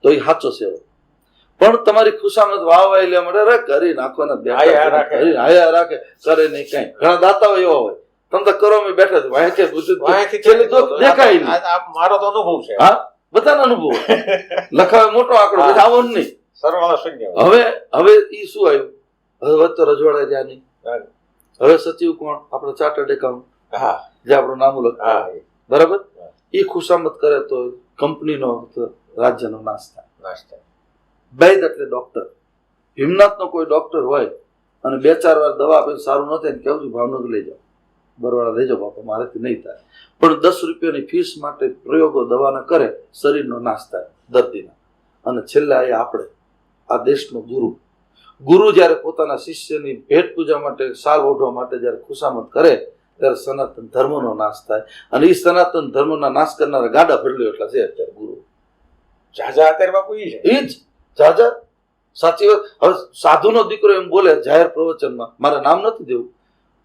Speaker 2: તો એ સાચો સેવક. પણ તમારી ખુશામત વાહવાઈ લેવા માટે અરે કરી નાખવાના હાયા રાખે, કરે નહીં કઈ. ઘણા દાતાઓ એવા હોય, તમે તો કરો મેં બેઠા છો દેખાય.
Speaker 1: મારો તો અનુભવ છે.
Speaker 2: હા, બધાનો અનુભવ. લખાવે મોટો આંકડો, આવો નહીં. હવે ઈ શું આવ્યું? હવે તો રજવાડા જ્યાં નહીં. હવે સચિવ કોણ? આપણે ચાર્ટર્ડ એકાઉન્ટ, જે આપણું નામ લખતા, બરાબર. એ ખુશામત કરે તો કંપનીનો, રાજ્યનો નાશ થાય. વૈદ એટલે ડોક્ટર. ભીમનાથનો કોઈ ડોક્ટર હોય અને 2-4 વાર દવા આપીને સારું ન થાય ને કેવું છું ભાવનગર લઈ જાઓ, બરવાડા લઈ જાઓ બાપા, મારાથી નહીં થાય. પણ 10 રૂપિયાની ફીસ માટે પ્રયોગો દવાના કરે, શરીરનો નાશ થાય દર્દીના. અને છેલ્લા એ આપણે આ દેશનો ગુરુ જ્યારે પોતાના શિષ્યની ભેટ પૂજા માટે, સાલ ઓઢવા માટે જ્યારે ખુશામત કરે ત્યારે સનાતન ધર્મનો નાશ થાય. અને એ સનાતન ધર્મના નાશ કરનારા ગાડા ભરેલો એટલા છે અત્યારે ગુરુ.
Speaker 1: ઝાઝા અત્યારે બાપુ એ છે.
Speaker 2: એ જ ઝાઝા સાચી વાત. હવે સાધુનો દીકરો એમ બોલે જાહેર પ્રવચનમાં, મારે નામ નથી દેવું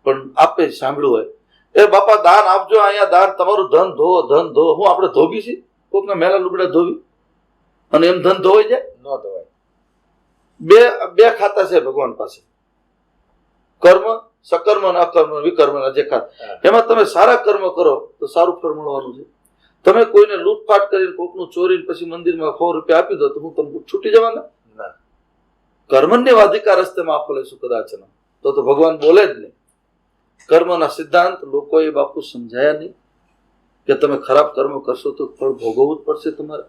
Speaker 2: પણ આપે સાંભળ્યું હોય, એ બાપા દાન આપજો, અહીંયા દાન, તમારું ધન ધોવો, ધન ધોવો. હું આપણે ધોબી છીએ? કોકના મેલા લુગડા ધોવી અને એમ ધન ધોવાઈ જાય?
Speaker 1: ન ધોવાય.
Speaker 2: બે ખાતા છે ભગવાન પાસે, કર્મ, સકર્મ અને અકર્મ, વિકર્મના જે ખાતા. એમાં તમે સારા કર્મ કરો તો સારું ફળ મળવાનું છે. તમે કોઈને લૂંટફાટ કરીને, કોકનું ચોરીને પછી મંદિરમાં 100 રૂપિયા આપી દો તો હું તમને છૂટી જવાના? કર્મન્ય વાધિકા રસ્તે માં આપો લેશું કદાચ તો ભગવાન બોલે જ નહીં. કર્મના સિદ્ધાંત લોકોએ બાપુ સમજાયા નહીં કે તમે ખરાબ કર્મ કરશો તો ફળ ભોગવવું જ પડશે તમારે.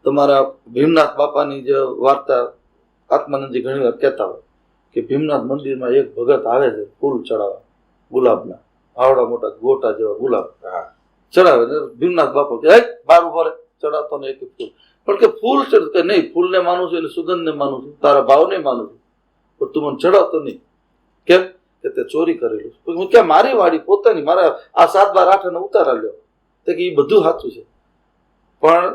Speaker 2: તમારા ભીમનાથ બાપાની જે વાર્તા આત્માનંદજી ઘણી વાર કહેતા હોય કે ભીમનાથ મંદિરમાં એક ભગત આવે છે ફૂલ ચડાવવા, ગુલાબના આવડા મોટા ગોટા જેવા ગુલાબ ચડાવે. ભીમનાથ બાપા કે બાર ઉભો રે, ચડાવતો ને એક ફૂલ. પણ કે ફૂલ ચડ કે નહીં, ફૂલને માનું છું એટલે સુગંધને માનું છું, તારા ભાવને માનું છું, પણ તું મને ચડાવતો નહીં. કેમ? કે તે ચોરી કરેલું. હું ક્યાં મારી વાડી પોતાની, મારા આ 7/8 ઉતારા લ્યો. તો કે એ બધું સાચું છે, પણ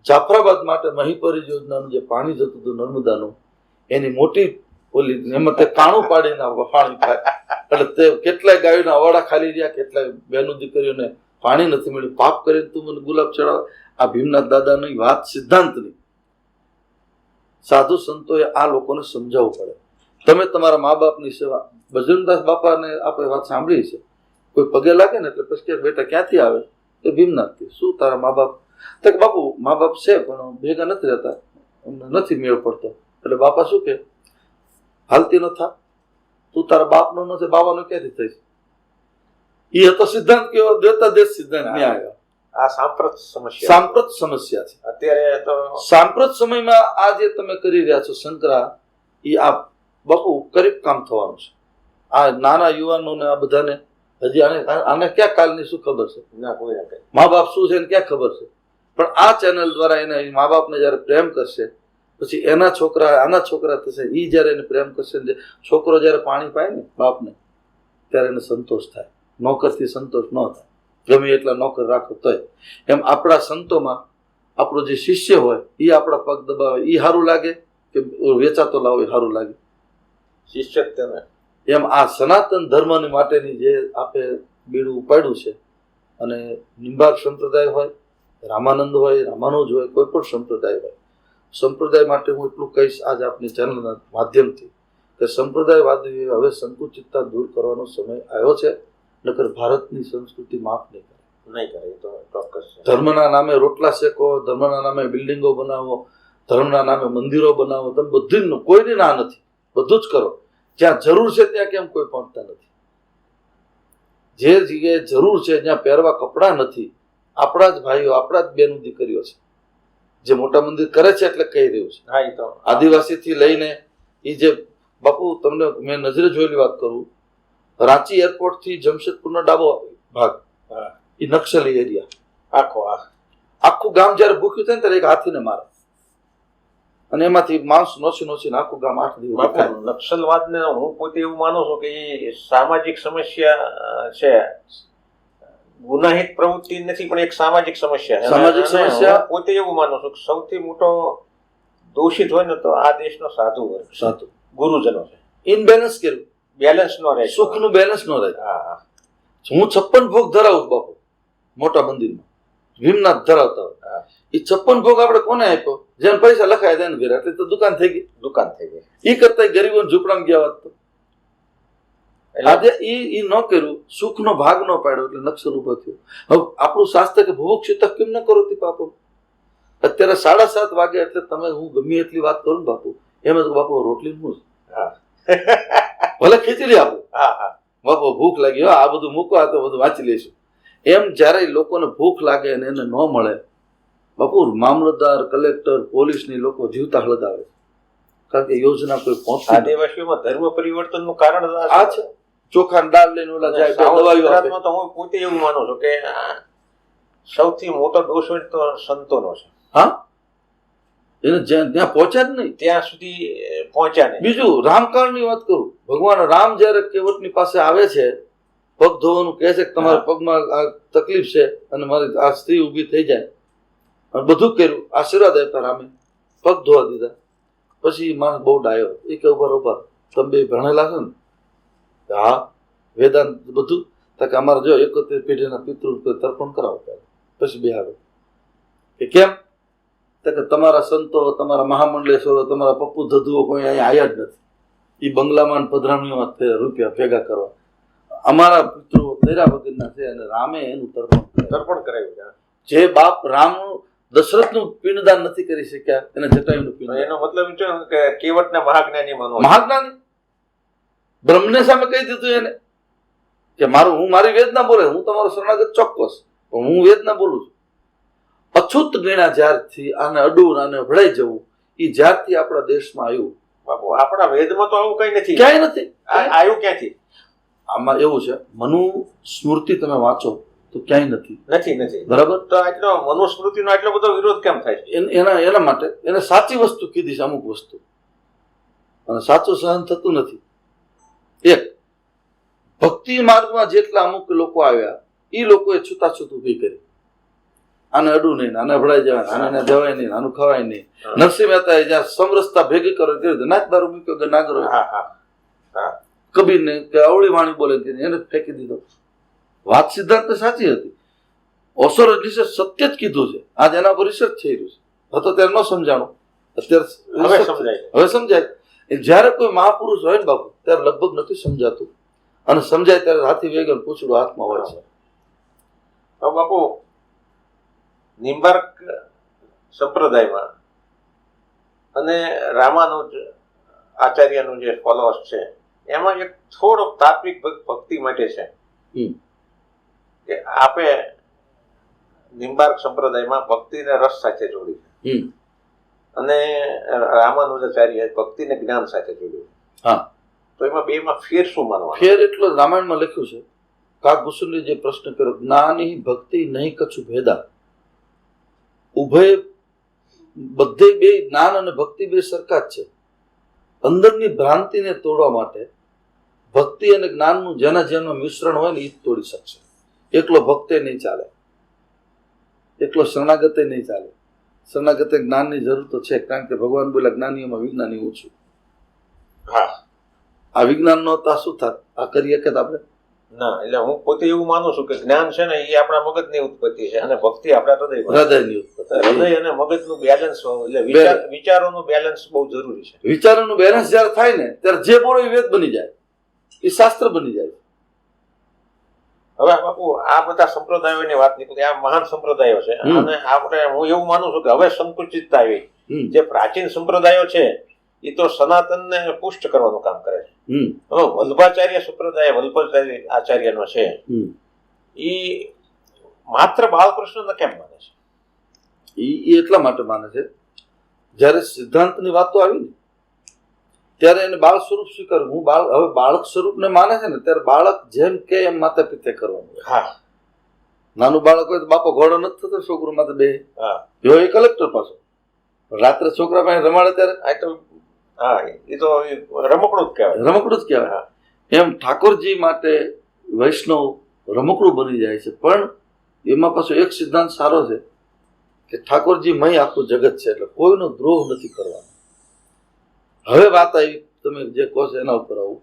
Speaker 2: જાફરાબાદ માટે મહીપરી યોજનાનું જે પાણી જતું હતું નર્મદાનું, એની મોટી ઓલી એમાં તે કાણું પાડીને પાણી થાય. એટલે તે કેટલાય ગાયોના અવાડા ખાલી રહ્યા, કેટલાય બહેનો દીકરીઓને પાણી નથી મળ્યું. પાપ કરીને તું મને ગુલાબ ચડાવ. આ ભીમનાથ દાદાની વાત સિદ્ધાંતની સાધુ સંતોએ આ લોકોને સમજાવવું પડે. તમે તમારા મા બાપની સેવા, બજરંગદાસ બાપાને આપણે વાત સાંભળી છે, કોઈ પગે લાગે ને એટલે પછી બેટા ક્યાંથી આવે, કે ભીમનાથથી. શું તારા મા બાપ? તો કે બાપુ મા બાપ છે પણ ભેગા નથી રહેતા, અમને નથી મેળ પડતો. એટલે બાપા શું કે, હાલતી ન થા, તું તારા બાપનો નથી, બાવાનો ક્યાંથી થઈશ? એ હતો સિદ્ધાંત કેવો, દેતા દેશ સિદ્ધાંત નહીં આવ્યો.
Speaker 1: આ સાંપ્રત સમસ્યા
Speaker 2: સમસ્યા છે
Speaker 1: અત્યારે. તો
Speaker 2: સાંપ્રત સમયમાં આ જે તમે કરી રહ્યા છો શંકરા, એ આ બહુ કરીબ કામ થવાનું છે. આ નાના યુવાનોને આ બધાને હજી આને ક્યાં કાલની શું ખબર છે?
Speaker 1: ના, કોઈ
Speaker 2: મા બાપ શું છે એને ક્યાં ખબર છે? પણ આ ચેનલ દ્વારા એને મા બાપને જયારે પ્રેમ કરશે, પછી એના છોકરા આના છોકરા થશે, એ જયારે એને પ્રેમ કરશે, છોકરો જયારે પાણી પાય ને બાપને, ત્યારે એને સંતોષ થાય. નોકરથી સંતોષ ન થાય, ગમે એટલા નોકર રાખો તોય. એમ આપણા સંતોમાં આપણો જે શિષ્ય હોય એ આપણા પગ દબાવે એ સારું લાગે કે વેચાતો લાવો એ સારું લાગે?
Speaker 1: શિષ્ય.
Speaker 2: એમ આ સનાતન ધર્મની માટેની જે આપે બીડું ઉપાડ્યું છે, અને નિંબાર્ક સંપ્રદાય હોય, રામાનંદ હોય, રામાનુજ હોય, કોઈ પણ સંપ્રદાય હોય, સંપ્રદાય માટે હું એટલું કહીશ આજ આપની ચેનલના માધ્યમથી કે સંપ્રદાયવાદીઓએ હવે સંકુચિતતા દૂર કરવાનો સમય આવ્યો છે. નકર ભારતની સંસ્કૃતિ માફ નહીં કરે.
Speaker 1: તો ચોક્કસ છે.
Speaker 2: ધર્મના નામે રોટલા શેકો, ધર્મના નામે બિલ્ડિંગો બનાવો, ધર્મના નામે મંદિરો બનાવો, તમે બધું, કોઈની ના નથી, બધું જ કરો. જ્યાં જરૂર છે ત્યાં કેમ કોઈ પહોંચતા નથી? જે જગ્યાએ જરૂર છે જ્યાં પહેરવા કપડાં નથી, આપણા જ ભાઈઓ, આપણા જ બેનો દીકરીઓ છે જે મોટા મંદિર કરે છે. એટલે કહી રહ્યું છે,
Speaker 1: હા, એ તો
Speaker 2: આદિવાસીથી લઈને એ જે બાપુ, તમને મેં નજરે જોયેલી વાત કરું, રાંચી એરપોર્ટ થી જમશેદપુરનો ડાબો ભાગ, એ નક્સલી એરિયા, આખું ગામ જયારે ભૂખ્યું થાય ને ત્યારે એક હાથીને મારે, અને એમાંથી માંસ નોચીને આખું ગામ 8 દિવસ.
Speaker 1: નક્સલવાદ ને હું પોતે એવું માનું છું કે એ સામાજિક સમસ્યા છે, ગુનાહિત પ્રવૃત્તિ નથી, પણ એક સામાજિક સમસ્યા છે.
Speaker 2: સામાજિક સમસ્યા.
Speaker 1: હું પોતે એવું માનું છું કે સૌથી મોટો દોષિત હોય ને તો આ દેશનો સાધુ વર્ગ,
Speaker 2: સાધુ
Speaker 1: ગુરુજનો છે.
Speaker 2: ઇનબેલેન્સ કર્યું,
Speaker 1: બેલેન્સ નો રહે,
Speaker 2: સુખનું બેલેન્સ નો રહે.
Speaker 1: હા,
Speaker 2: હું 56 ભોગ ધરાવું બાપુ મોટા મંદિરમાં, ભીમનાથ ધરાવતા હોય. એ 56 ભોગ આપણે કોને આપ્યો? જેને પૈસા લખાય તેને ઘરે, એટલે તો દુકાન થઈ ગઈ. એ કરતા ગરીબોને ઝૂંપડામાં ગયા વાત તો આજે એ ન કર્યું, સુખનો ભાગ ન પાડ્યો એટલે નક્સલ ઉભો થયો. હવે આપણું શાસ્ત્ર કે ભુભુક્ષિતા કેમ ન કરો તે પાપો? અત્યારે 7:30 વાગે એટલે તમે, હું ગમે એટલી વાત કરું ને બાપુ, એમ જ બાપુ રોટલી હું ભલે ખીચડી આપું, બાપુ ભૂખ લાગી, આ બધું મૂકો, આ તો બધું વાંચી લઈશું. એમ જયારે લોકોને ભૂખ લાગે અને એને ન મળે, બાપુ મામલતદાર, કલેક્ટર, પોલીસની લોકો જીવતા હળગાવે, કારણ કે યોજના કોઈ પહોંચતી.
Speaker 1: આદિવાસીઓમાં ધર્મ પરિવર્તનનું કારણ
Speaker 2: આ છે. ચોખા દાળ લઈને ઓલા જાય, દવાઈઓ આપે.
Speaker 1: તો હું પોતે એવું માનું છું કે સૌથી મોટો દોષ હોય તો સંતોનો છે.
Speaker 2: હા, એને ત્યાં પહોંચ્યા જ નહીં,
Speaker 1: ત્યાં સુધી પહોંચ્યા નહીં.
Speaker 2: બીજું રામકાળની વાત કરું, ભગવાન રામ જયારે કેવટની પાસે આવે છે, પગ ધોવાનું કહે છે કે તમારા પગમાં આ તકલીફ છે અને મારી આ સ્ત્રી ઊભી થઈ જાય, અને બધું કર્યું, આશીર્વાદ આપ્યા રામે, પગ ધોવા દીધા. પછી માણસ બહુ ડાયો, એ કે ઉભા તમે બે ભણેલા છો ને? હા, વેદાંત બધું. કે અમારે જો 71 પેઢીના પિતૃ તર્પણ કરાવો પછી બે આવે. કે કેમ? કે તમારા સંતો, તમારા મહામંડલેશ્વરો, તમારા પપ્પુ ધધુઓ કોઈ અહીંયા આવ્યા જ નથી. એ બંગલામાં પધરામણીમાં રૂપિયા ભેગા કરવા. અમારા પિતૃઓ તેરા વગરના છે, અને રામે એનું તર્પણ
Speaker 1: કરાવ્યું.
Speaker 2: જે બાપ રામ દશરથનું પિંડદાન નથી કરી શક્યા, એને જટાયુનું પિંડ.
Speaker 1: એનો મતલબ છે કે કેવટના મહાજ્ઞાની માનવો.
Speaker 2: મહાજ્ઞાની બ્રહ્મને સામે કહી દીધું એને કે હું મારી વેદ ના બોલે, હું તમારો શરણાગત ચોક્કસ, પણ હું વેદ ના બોલું છું. અછૂત ગણ્યા જ્યારથી આને અડું, આને ભળાઈ જવું, એ જ્યારથી આપણા દેશમાં આવ્યું.
Speaker 1: બાપુ આપણા વેદમાં તો આવું કઈ નથી,
Speaker 2: ક્યાંય નથી.
Speaker 1: આવ્યું ક્યાંથી?
Speaker 2: આમાં એવું છે, મનુ સ્મૃતિ તમે વાંચો તો ક્યાંય નથી. બરાબર?
Speaker 1: તો આટલો મનુસ્મૃતિનો આટલો બધો વિરોધ કેમ થાય છે?
Speaker 2: એના માટે એને સાચી વસ્તુ કીધી છે, અમુક વસ્તુ, અને સાચું સહન થતું નથી. એક ભક્તિ માર્ગમાં જેટલા અમુક લોકો આવ્યા, એ લોકોએ છૂતાછૂત ઉભી કરી, આને અડું નહીં, આને ભળાઈ જવાય, આને જવાય નહીં, આનું ખવાય નહીં. નરસિંહ મહેતાએ જ્યાં સમરસતા ભેગી કરો કરી નાચ દારૂ મૂક્યો કે નાગરો, કબીરને કે અવળી વાણી બોલે એને ફેંકી દીધો. વાત સિદ્ધાંત સાચી હતી. ઓસોર રિસર્ચ સત્ય જ કીધું છે. આજ એના પર રિસર્ચ થઈ રહ્યું છે. હતો ત્યારે ન સમજાણું, અત્યારે હવે સમજાય. જયારે કોઈ મહાપુરુષ હોય ને બાપુ, ત્યારે લગભગ નથી સમજાતું, અને સમજાય ત્યારે હાથી વેગન પૂછડું હાથમાં હોય છે.
Speaker 1: બાપુ નિમ્બાર્ક સંપ્રદાયમાં અને રામાનુજ આચાર્યનું જે ફોલોઅર્સ છે એમાં એક થોડોક તાત્વિક ભક્તિ માટે છે કે આપે નિમ્બાર્ક સંપ્રદાયમાં ભક્તિને રસ સાથે જોડી અને રામાનુજાચાર્ય ભક્તિને જ્ઞાન સાથે જોડ્યું.
Speaker 2: હા,
Speaker 1: તો એમાં બેમાં ફેર શું માનવાનો?
Speaker 2: ફેર એટલો રામાયણમાં લખ્યું છે. કાકભૂષુંડે જે પ્રશ્ન કર્યો, જ્ઞાની ભક્તિ નહીં કछु ભેદા, ઉભય બધે બે જ્ઞાન અને ભક્તિ બે સરખા જ છે. અંદરની ભ્રાંતિને તોડવા માટે ભક્તિ અને જ્ઞાનનું જેના જેનું મિશ્રણ હોય ને એ જ તોડી શકશે. એકલો ભક્તે નહીં ચાલે, એકલો શરણાગતે નહીં ચાલે. શરણાગતે જ્ઞાનની જરૂર તો છે, કારણ કે ભગવાન બોલ્યા જ્ઞાનીઓમાં વિજ્ઞાની ઓછું.
Speaker 1: હા,
Speaker 2: આ વિજ્ઞાન નો હતા શું થાત? આ કરીએ કે આપણે
Speaker 1: ના. એટલે હું પોતે એવું માનું છું કે જ્ઞાન છે ને એ આપણા મગજની ઉત્પત્તિ છે અને ભક્તિ આપણા
Speaker 2: હૃદયની ઉત્પત્તિ.
Speaker 1: હૃદય અને મગજનું બેલેન્સ, એટલે વિચારોનું બેલેન્સ બહુ જરૂરી છે.
Speaker 2: વિચારોનું બેલેન્સ જયારે થાય ને ત્યારે જે બોલો એ વેદ બની જાય, એ શાસ્ત્ર બની જાય.
Speaker 1: હવે બાપુ આ બધા સંપ્રદાયોની વાત નીકળી, આ મહાન સંપ્રદાયો છે અને આપણે હું એવું માનું છું કે હવે સંકુચિતતા આવી. જે પ્રાચીન સંપ્રદાયો છે એ તો સનાતનને પુષ્ટ કરવાનું કામ કરે છે. હવે વલ્ભાચાર્ય સંપ્રદાય વલ્ભાચાર્ય આચાર્યનો છે એ માત્ર બાલકૃષ્ણને કેમ માને છે?
Speaker 2: એ એટલા માટે માને છે, જયારે સિદ્ધાંતની વાતો આવી ને ત્યારે એને બાળ સ્વરૂપ સ્વીકાર્યું. હું હવે બાળક સ્વરૂપને માને છે ને ત્યારે બાળક જેમ કે એમ માતા પિતા કરવાનું.
Speaker 1: હા,
Speaker 2: નાનું બાળક હોય તો બાપો ઘોડો નથી થતો, છોકરો માથે બે જો એ કલેક્ટર પાછો રાત્રે છોકરા પાસે રમાડે ત્યારે
Speaker 1: હા, એ તો રમકડું જ કહેવાય.
Speaker 2: રમકડું જ કહેવાય. એમ ઠાકોરજી માટે વૈષ્ણવ રમકડું બની જાય છે. પણ એમાં પાછો એક સિદ્ધાંત સારો છે કે ઠાકોરજી મય આખું જગત છે, એટલે કોઈનો દ્રોહ નથી કરવાનો. હવે વાત આવી તમે જે કહો છો એના ઉપર આવું.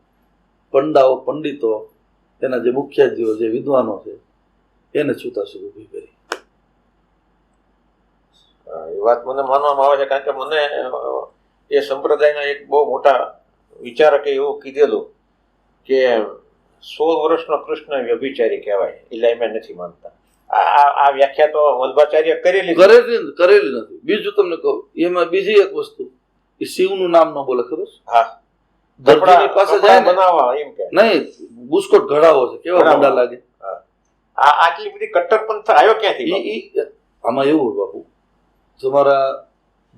Speaker 2: પંડાઓ પંડિતો એના જે મુખ્યાજીઓ જે વિદ્વાનો છે એને છૂતાછૂત ઊભી કરી.
Speaker 1: એ વાત મને માનવામાં આવે છે, કારણ કે મને એ સંપ્રદાયના એક બહુ મોટા વિચારકે એવું કીધેલું કે 16 વર્ષનો કૃષ્ણ વ્યભિચારી કહેવાય, એટલે એમ નથી માનતા. આ વ્યાખ્યા તો વલ્ભાચાર્ય કરેલી
Speaker 2: નથી. બીજું તમને કહું, એમાં બીજી એક વસ્તુ, એ શિવનું નામ ન બોલે, ખબર?
Speaker 1: હા,
Speaker 2: દરજીની પાસે જાય ને
Speaker 1: બનાવવા એમ કે
Speaker 2: નહીં, બુસ્કોટ ઘડાવો છે, કેવા મોટા લાગે.
Speaker 1: આટલી બધી કટ્ટરપંથ આવ્યો ક્યાંથી?
Speaker 2: આમાં એવું હોય બાપુ, તમારા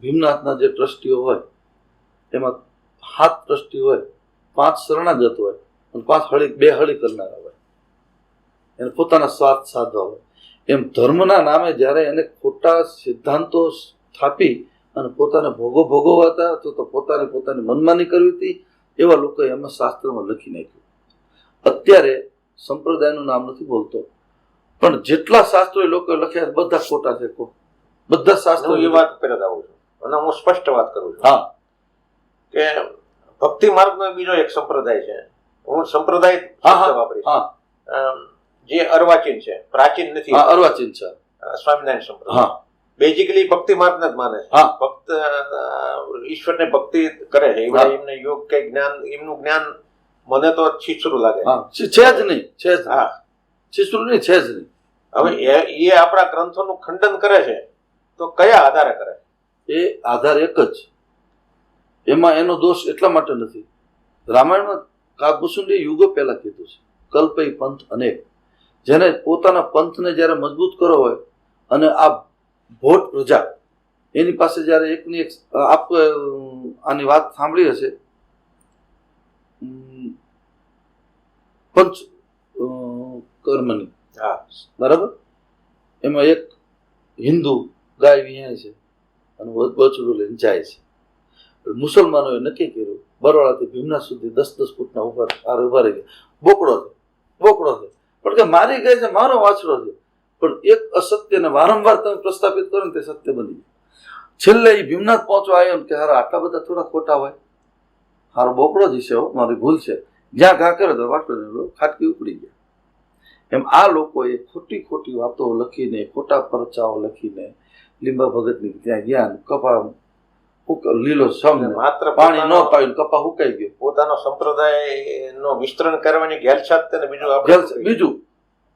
Speaker 2: ભીમનાથના જે ટ્રસ્ટીઓ હોય એમાં 7 ટ્રસ્ટી હોય, 5 શરણાગત હોય અને 5 બે હળી કરનારા હોય, એને પોતાના સ્વાર્થ સાધવા હોય. એમ ધર્મના નામે જ્યારે એને ખોટા સિદ્ધાંતો સ્થાપી અને પોતાને ભોગવવા હતા, તો પોતાની મનમાની કરવી હતી, એવા લોકોએ એમાં શાસ્ત્રમાં લખી નાખ્યું. અત્યારે સંપ્રદાયનું નામ નથી બોલતો, પણ જેટલા શાસ્ત્રો એ લોકોએ લખ્યા બધા ખોટા છે. બધા શાસ્ત્રો
Speaker 1: એ વાત પહેલા આવું છું અને હું સ્પષ્ટ વાત કરું છું.
Speaker 2: હા,
Speaker 1: કે ભક્તિ માર્ગનો બીજો એક સંપ્રદાય છે. હું સંપ્રદાય વાપરીશ. જે અર્વાચીન છે, પ્રાચીન નથી.
Speaker 2: અર્વાચીન છે.
Speaker 1: સ્વામિનારાયણ સંપ્રદાય બેઝિકલી ભક્તિ માર્ગને જ માને છે. ભક્ત ઈશ્વરને ભક્તિ કરે છે. એમને યોગ કે જ્ઞાન, એમનું જ્ઞાન મને તો છીછરું લાગે
Speaker 2: છે જ નહીં. હા, છીછરું નહીં, છે જ નહીં.
Speaker 1: હવે એ આપણા ગ્રંથોનું ખંડન કરે છે તો કયા આધારે કરે?
Speaker 2: એ આધાર એક જ, એમાં એનો દોષ એટલા માટે નથી. રામાયણમાં કાકભૂષુંડે યુગો પહેલા કીધું છે, કલ્પઈ પંથ અનેક. જેને પોતાના પંથને જ્યારે મજબૂત કરો હોય અને આ ભોટ પ્રજા એની પાસે જ્યારે એકની એક આની વાત સાંભળી હશે, પંચ કર્મની, બરાબર? એમાં એક હિન્દુ ગાય વિહાય છે અને બચડું લઈને જાય છે. મુસલમાનોએ નક્કી કર્યું બરોડાથી ભીમનાથ સુધી 10-10 ફૂટના ઉભા રહી ગયા. બોકડો છે પણ કે મારી ગાય છે, મારો વાછડો છે. પણ એક અસત્યને વારંવાર તમે પ્રસ્થાપિત કરો ને તે સત્ય બની જાય. છેલ્લે એ ભીમનાથ પહોંચવા આવ્યો ને કે હારા આટલા બધા થોડા ખોટા હોય, હારો બોકડો જ છે, મારી ભૂલ છે. જ્યાં ઘા કર્યો તો વાટલો ખાટકી ઉપડી ગયા. એમ આ લોકોએ ખોટી વાતો લખીને, ખોટા પરચાઓ લખીને, લીંબા ભગતની ત્યાં ગયા, કપા લીલો સમ
Speaker 1: માત્ર
Speaker 2: પાણી ન પાયું, કપા હુકાઈ ગયો.
Speaker 1: પોતાનો સંપ્રદાય નો વિસ્તરણ કરવાની ઘેલછાત, બીજું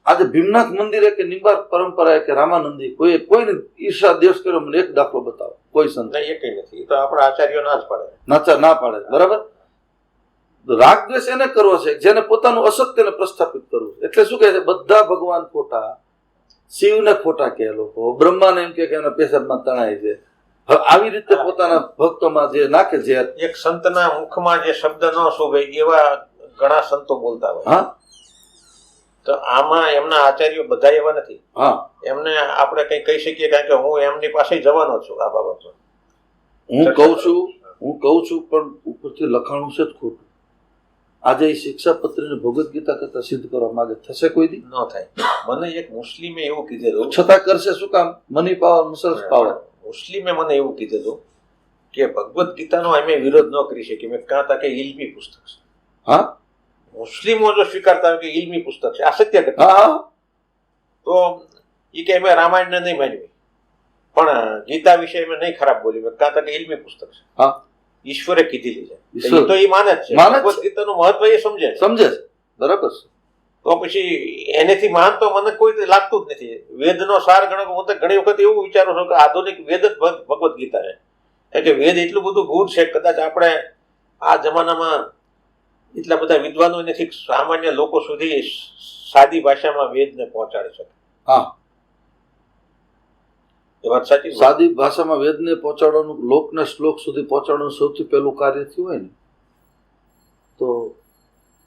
Speaker 2: આજે ભીમનાથ મંદિરે કે નિંબાર્ક પરંપરાએ કે રામાનંદી કોઈને ઈર્ષા દ્વેષ કર્યો, મને એક દાખલો બતાવો કોઈ સંત.
Speaker 1: નહીં, એ કઈ નથી. એ તો આપણા આચાર્યો ના જ
Speaker 2: ના
Speaker 1: પાડે.
Speaker 2: ના પાડે. બરાબર. રાગ દ્વેષ એને કરવો છે જેને પોતાનું અસત્યને પ્રસ્થાપિત કરવું છે. એટલે શું કહે છે, બધા ભગવાન ખોટા, શિવને ખોટા કહે લોકો, બ્રહ્માને એમ કે એના પેશાબમાં તણાય છે. હવે આવી રીતે પોતાના ભક્તોમાં જે નાખે છે.
Speaker 1: એક સંતના મુખમાં જે શબ્દ ન શોભે એવા ઘણા સંતો બોલતા હોય.
Speaker 2: હા,
Speaker 1: તો આમાં એમના આચાર્યો બધા એવા નથી.
Speaker 2: હા,
Speaker 1: એમને આપણે કઈ કહી શકીએ, કારણ કે હું એમની પાસે જવાનો છું આ બાબતમાં.
Speaker 2: હું કહું છું પણ ઉપરથી લખાણું છે જ ખોટું. આજે એ શિક્ષાપત્રીને ભગવદ્ ગીતા કરતા સિદ્ધ કરવા માંગે, થશે કોઈ દી?
Speaker 1: ન થાય. મને એક મુસ્લિમે એવું કીધેલું,
Speaker 2: છતાં કરશે. શું કામ? Money power, muscles power.
Speaker 1: મુસ્લિમે મને એવું કીધેલું કે ભગવદ્ ગીતાનો અમે વિરોધ ન કરી શકીએ. મેં કાં તા કે ઇલ્મી પુસ્તક છે.
Speaker 2: હા,
Speaker 1: મુસ્લિમો જો સ્વીકારતા હોય કે ઇલ્મી પુસ્તક છે, આ સત્ય ઘટના,
Speaker 2: હા,
Speaker 1: તો એ કે અમે રામાયણને નહીં માનવી, પણ ગીતા વિશે અમે નહીં ખરાબ બોલી. મેં કાં તા કે ઇલ્મી પુસ્તક છે.
Speaker 2: હા,
Speaker 1: ઈશ્વરે કીધેલી છે,
Speaker 2: ઈશ્વર.
Speaker 1: એ તો એ માને જ છે.
Speaker 2: માને જ છે.
Speaker 1: ભગવદ્ ગીતાનું મહત્વ એ સમજે છે.
Speaker 2: સમજે છે. બરાબર છે.
Speaker 1: તો પછી એનેથી મહાન તો મને કોઈ લાગતું જ નથી. વેદનો સાર ગણો. હું તો ઘણી વખત એવું વિચારું છું કે આધુનિક વેદ જ ભગવદ્ ગીતા છે. કારણ કે વેદ એટલું બધું ગૂઢ છે, કદાચ આપણે આ જમાનામાં એટલા બધા વિદ્વાનો નથી, સામાન્ય લોકો સુધી સાદી ભાષામાં વેદને પહોંચાડી શકે.
Speaker 2: હા,
Speaker 1: એ વાત સાચી.
Speaker 2: સાદી ભાષામાં વેદને પહોંચાડવાનું, લોકને શ્લોક સુધી પહોંચાડવાનું સૌથી પહેલું કાર્ય થયું હોય ને તો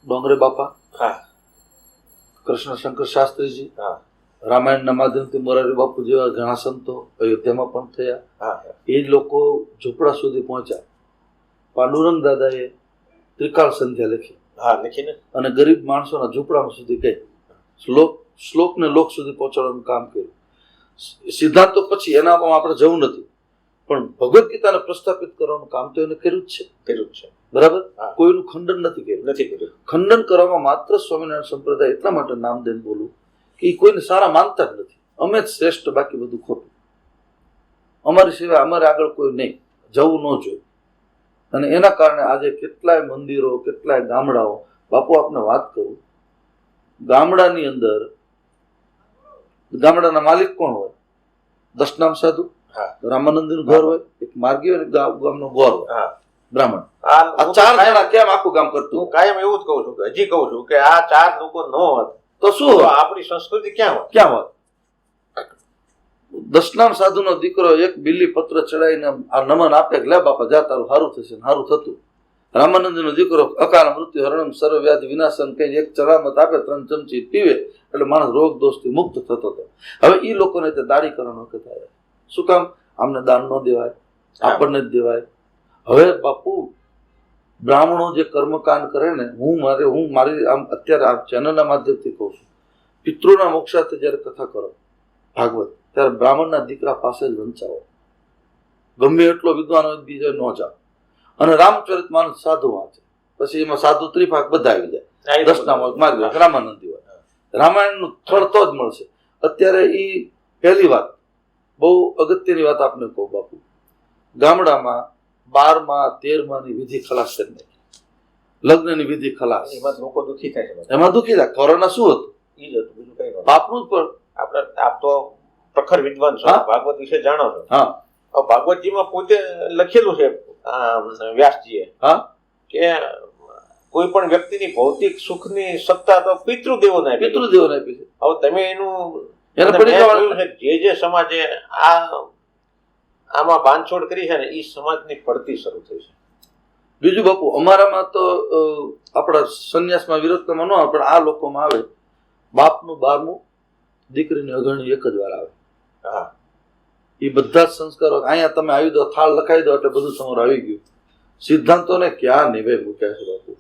Speaker 2: ડોંગરે બાપા,
Speaker 1: હા,
Speaker 2: કૃષ્ણ શંકર શાસ્ત્રીજી,
Speaker 1: હા,
Speaker 2: રામાયણના માધ્યમથી મોરારી બાપુ જેવા ઘણા સંતો અયોધ્યામાં પણ થયા.
Speaker 1: હા,
Speaker 2: એ લોકો ઝૂંપડા સુધી પહોંચ્યા. પાંડુરંગ દાદાએ ત્રિકાળ સંધ્યા લખી,
Speaker 1: હા, લખીને,
Speaker 2: અને ગરીબ માણસોના ઝૂંપડા સુધી ગઈ. શ્લોકને લોક સુધી પહોંચાડવાનું કામ કર્યું. સિદ્ધાંતો પછી એનામાં આપણે જવું નથી, પણ ભગવદ્ ગીતાને પ્રસ્થાપિત કરવાનું કામ તો એને કર્યું જ છે. બરાબર. કોઈનું ખંડન નથી કર્યું. ખંડન કરવામાં માત્ર સ્વામિનારાયણ સંપ્રદાય એટલા માટે નામ દઈને બોલું કે એ કોઈને સારા માનતા જ નથી. અમે જ શ્રેષ્ઠ, બાકી બધું ખોટું. અમારી સિવાય અમારે આગળ કોઈ નહીં, જવું ન જોઈએ. અને એના કારણે આજે કેટલાય મંદિરો, કેટલાય ગામડાઓ, બાપુ આપને વાત કરું, ગામડાની અંદર ગામડાના માલિક કોણ હોય? દશનામ સાધુ, રામાનંદનું ઘર હોય, એક માર્ગી હોય, ગામનો ગોર હોય, બ્રાહ્મણ. આ 4 જણા કેમ આખું કામ કરતું?
Speaker 1: હું કાયમ એવું જ કહું છું કે હજી કહું છું કે આ 4 લોકો ન હોત
Speaker 2: તો શું હોય?
Speaker 1: આપણી સંસ્કૃતિ ક્યાં
Speaker 2: હોય? દશનામ સાધુનો દીકરો એક બિલ્લી પત્ર ચડાવીને આ નમન આપે કે લે બાપા જા, તારું સારું થશે. સારું થતું. રામાનંદનો દીકરો અકાળ મૃત્યુ હરણમ સર્વ વ્યાધિ વિનાશન કઈ એક ચરામત આપે, 3 ચમચી પીવે એટલે માણસ રોગ દોષથી મુક્ત થતો હતો. હવે એ લોકોને તે દાડી કરવાનો વખત આવે. શું કામ? આમને દાન ન દેવાય, આપણને જ દેવાય. હવે બાપુ બ્રાહ્મણો જે કર્મકાંડ કરે ને, હું મારી આમ અત્યારે આ ચેનલના માધ્યમથી કહું છું, પિતૃના મોક્ષાર્થે જયારે કથા કરો ભાગવત, ત્યારે બ્રાહ્મણના દીકરા પાસે જ વંચાવો. ગમે એટલો વિદ્વાન હોય બીજો ન જાઓ. અને રામચરિત માનસ સાધુ વાંચે, પછી એમાં સાધુ ત્રિભાગ બધા આવી જાય. દશનામ માર્ગ રામાનંદી હોય. રામાયણનું ફળ તો જ મળશે. અત્યારે એ પહેલી વાત, બહુ અગત્યની વાત આપને કહું બાપુ, ગામડામાં 12માં 13માની વિધિ ખલાસ કરી નાખી. લગ્નની વિધિ ખલાસ.
Speaker 1: એમાં લોકો દુઃખી થાય છે.
Speaker 2: એમાં દુઃખી થાય. કોરોના શું હતું?
Speaker 1: એ જ હતું, બીજું કઈ
Speaker 2: બાપનું જ. પણ
Speaker 1: આપણે આપ તો પ્રખર વિદ્વાન છો, ભાગવત વિશે જાણો છો.
Speaker 2: હા,
Speaker 1: ભાગવતજીમાં પોતે લખેલું છે વ્યાસજીએ કે કોઈ પણ વ્યક્તિની ભૌતિક સુખની સત્તા તો પિતૃદેવોને આપી છે. હવે તમે એનું જે સમાજે આમાં બાંધછોડ કરી છે ને, એ સમાજની પડતી શરૂ થઈ છે.
Speaker 2: બીજું બાપુ, અમારામાં તો આપણા સંન્યાસમાં વિરોધમાં ન આવે, પણ આ લોકોમાં આવે. બાપનું 12મું, દીકરીની અગણી એક જ વાર આવે.
Speaker 1: હા,
Speaker 2: એ બધા જ સંસ્કારો અહીંયા તમે આવી દો, થાળ લખાવી દો એટલે બધું તમારું આવી ગયું. સિદ્ધાંતોને ક્યાં નિવે મૂક્યા છે બાપુ.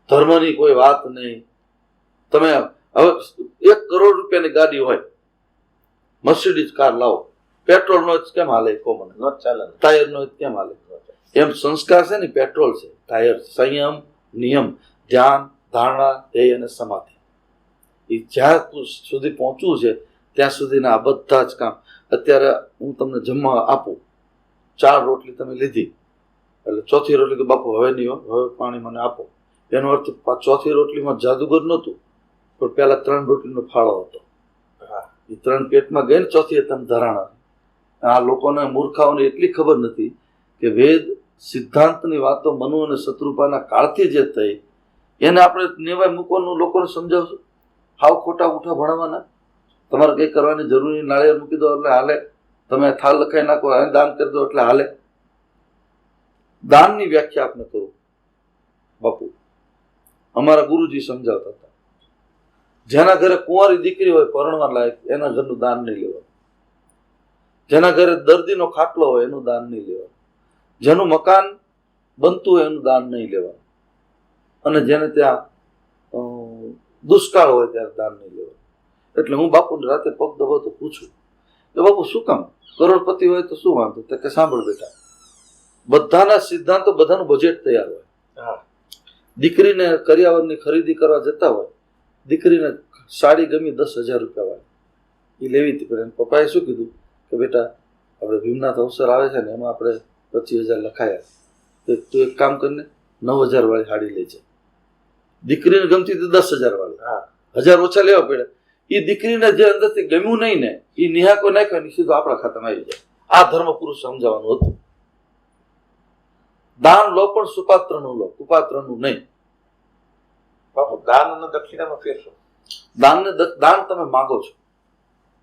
Speaker 2: ધર્મની કોઈ વાત નહીં. તમે હવે 1 કરોડ રૂપિયાની ગાડી હોય, મર્સિડીઝ કાર લાવો, પેટ્રોલ નો જ કેમ હાલે? કોમન
Speaker 1: ન ચાલે.
Speaker 2: ટાયર નો જ કેમ હાલે? એમ સંસ્કાર છે ને, પેટ્રોલ છે, ટાયર, સંયમ, નિયમ, ધ્યાન, ધારણા, ધ્યેય અને સમાધિ. એ જ્યાં સુધી પહોંચવું છે ત્યાં સુધીના આ બધા જ કામ. અત્યારે હું તમને જમવા આપું, 4 રોટલી તમે લીધી, એટલે 4થી રોટલી કે બાપુ હવે નહીં, હવે પાણી મને આપો. એનો અર્થ 4થી રોટલીમાં જાદુગર નહોતું, પણ પેલા 3 રોટલીનો ફાળો હતો.
Speaker 1: હા
Speaker 2: એ 3 પેટમાં ગઈ ને ચોથી તમે ધરાણા. આ લોકોને મૂર્ખાઓને એટલી ખબર નથી કે વેદ સિદ્ધાંતની વાતો મનુ અને શત્રુપાના કાળથી જે થઈ એને આપણે નેવાય મૂકવાનું લોકોને સમજાવશું. હાવ ખોટા ઉઠા ભણવાના. તમારે કંઈ કરવાની જરૂર નહીં. નાળિયેર મૂકી દો એટલે હાલે. તમે થાળ લખાઈ નાખો, દાન કરી દો એટલે હાલે. દાનની વ્યાખ્યા આપણે કરું. બાપુ અમારા ગુરુજી સમજાવતા હતા, જેના ઘરે કુંવારી દીકરી હોય પરણવા લાયક એના ઘરનું દાન નહીં લેવાનું. જેના ઘરે દર્દીનો ખાટલો હોય એનું દાન નહીં લેવાનું. જેનું મકાન બનતું હોય એનું દાન નહીં લેવાનું. અને જેને ત્યાં દુષ્કાળ હોય ત્યારે દાન નહીં લેવાનું. એટલે હું બાપુને રાતે પગ દબાવતો પૂછું કે બાપુ શું કામ? કરોડપતિ હોય તો શું વાંધો? તો કે સાંભળ બેટા, બધાના સિદ્ધાંતો, બધાનું બજેટ તૈયાર હોય. દીકરીને કરિયાવરની ખરીદી કરવા જતા હોય, દીકરીને સાડી ગમી 10,000 રૂપિયા વાળી, એ લેવી હતી. પણ એના પપ્પાએ શું કીધું કે બેટા આપણે ભીમનાથ અવસર આવે છે ને એમાં આપણે 25,000 લખાયા, તો તું એક કામ કરીને 9,000 વાળી સાડી લેજે. દીકરીને ગમતી હતી 10,000 વાળી, 1,000 ઓછા લેવા પડ્યા. એ દીકરીને જે અંદરથી ગમ્યું નહીં ને એ નિહાકો નાખ્યો સીધો આપણા ખાતામાં આવી જાય. આ ધર્મ પુરુષ સમજાવવાનું હતું. દાન લો પણ સુપાત્રનું લો, કુપાત્રનું નહીં.
Speaker 1: બાપુ દાન અને દક્ષિણામાં ફેર શું?
Speaker 2: દાન તમે માંગો છો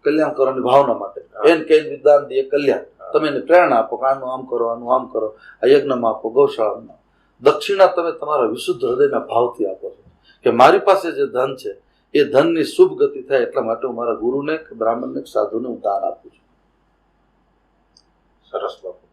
Speaker 2: કલ્યાણ કરવાની ભાવના માટે. એને કઈ દાન દે કલ્યાણ. તમે એને પ્રેરણા આપો કે આનું આમ કરો, આનું આમ કરો, આ યજ્ઞમાં આપો, ગૌશાળામાં. દક્ષિણા તમે તમારા વિશુદ્ધ હૃદયના ભાવથી આપો છો કે મારી પાસે જે ધન છે એ ધનની શુભ ગતિ થાય એટલા માટે હું મારા ગુરુને, બ્રાહ્મણને, સાધુને હું દાન આપું છું.
Speaker 1: સરસ બાપુ.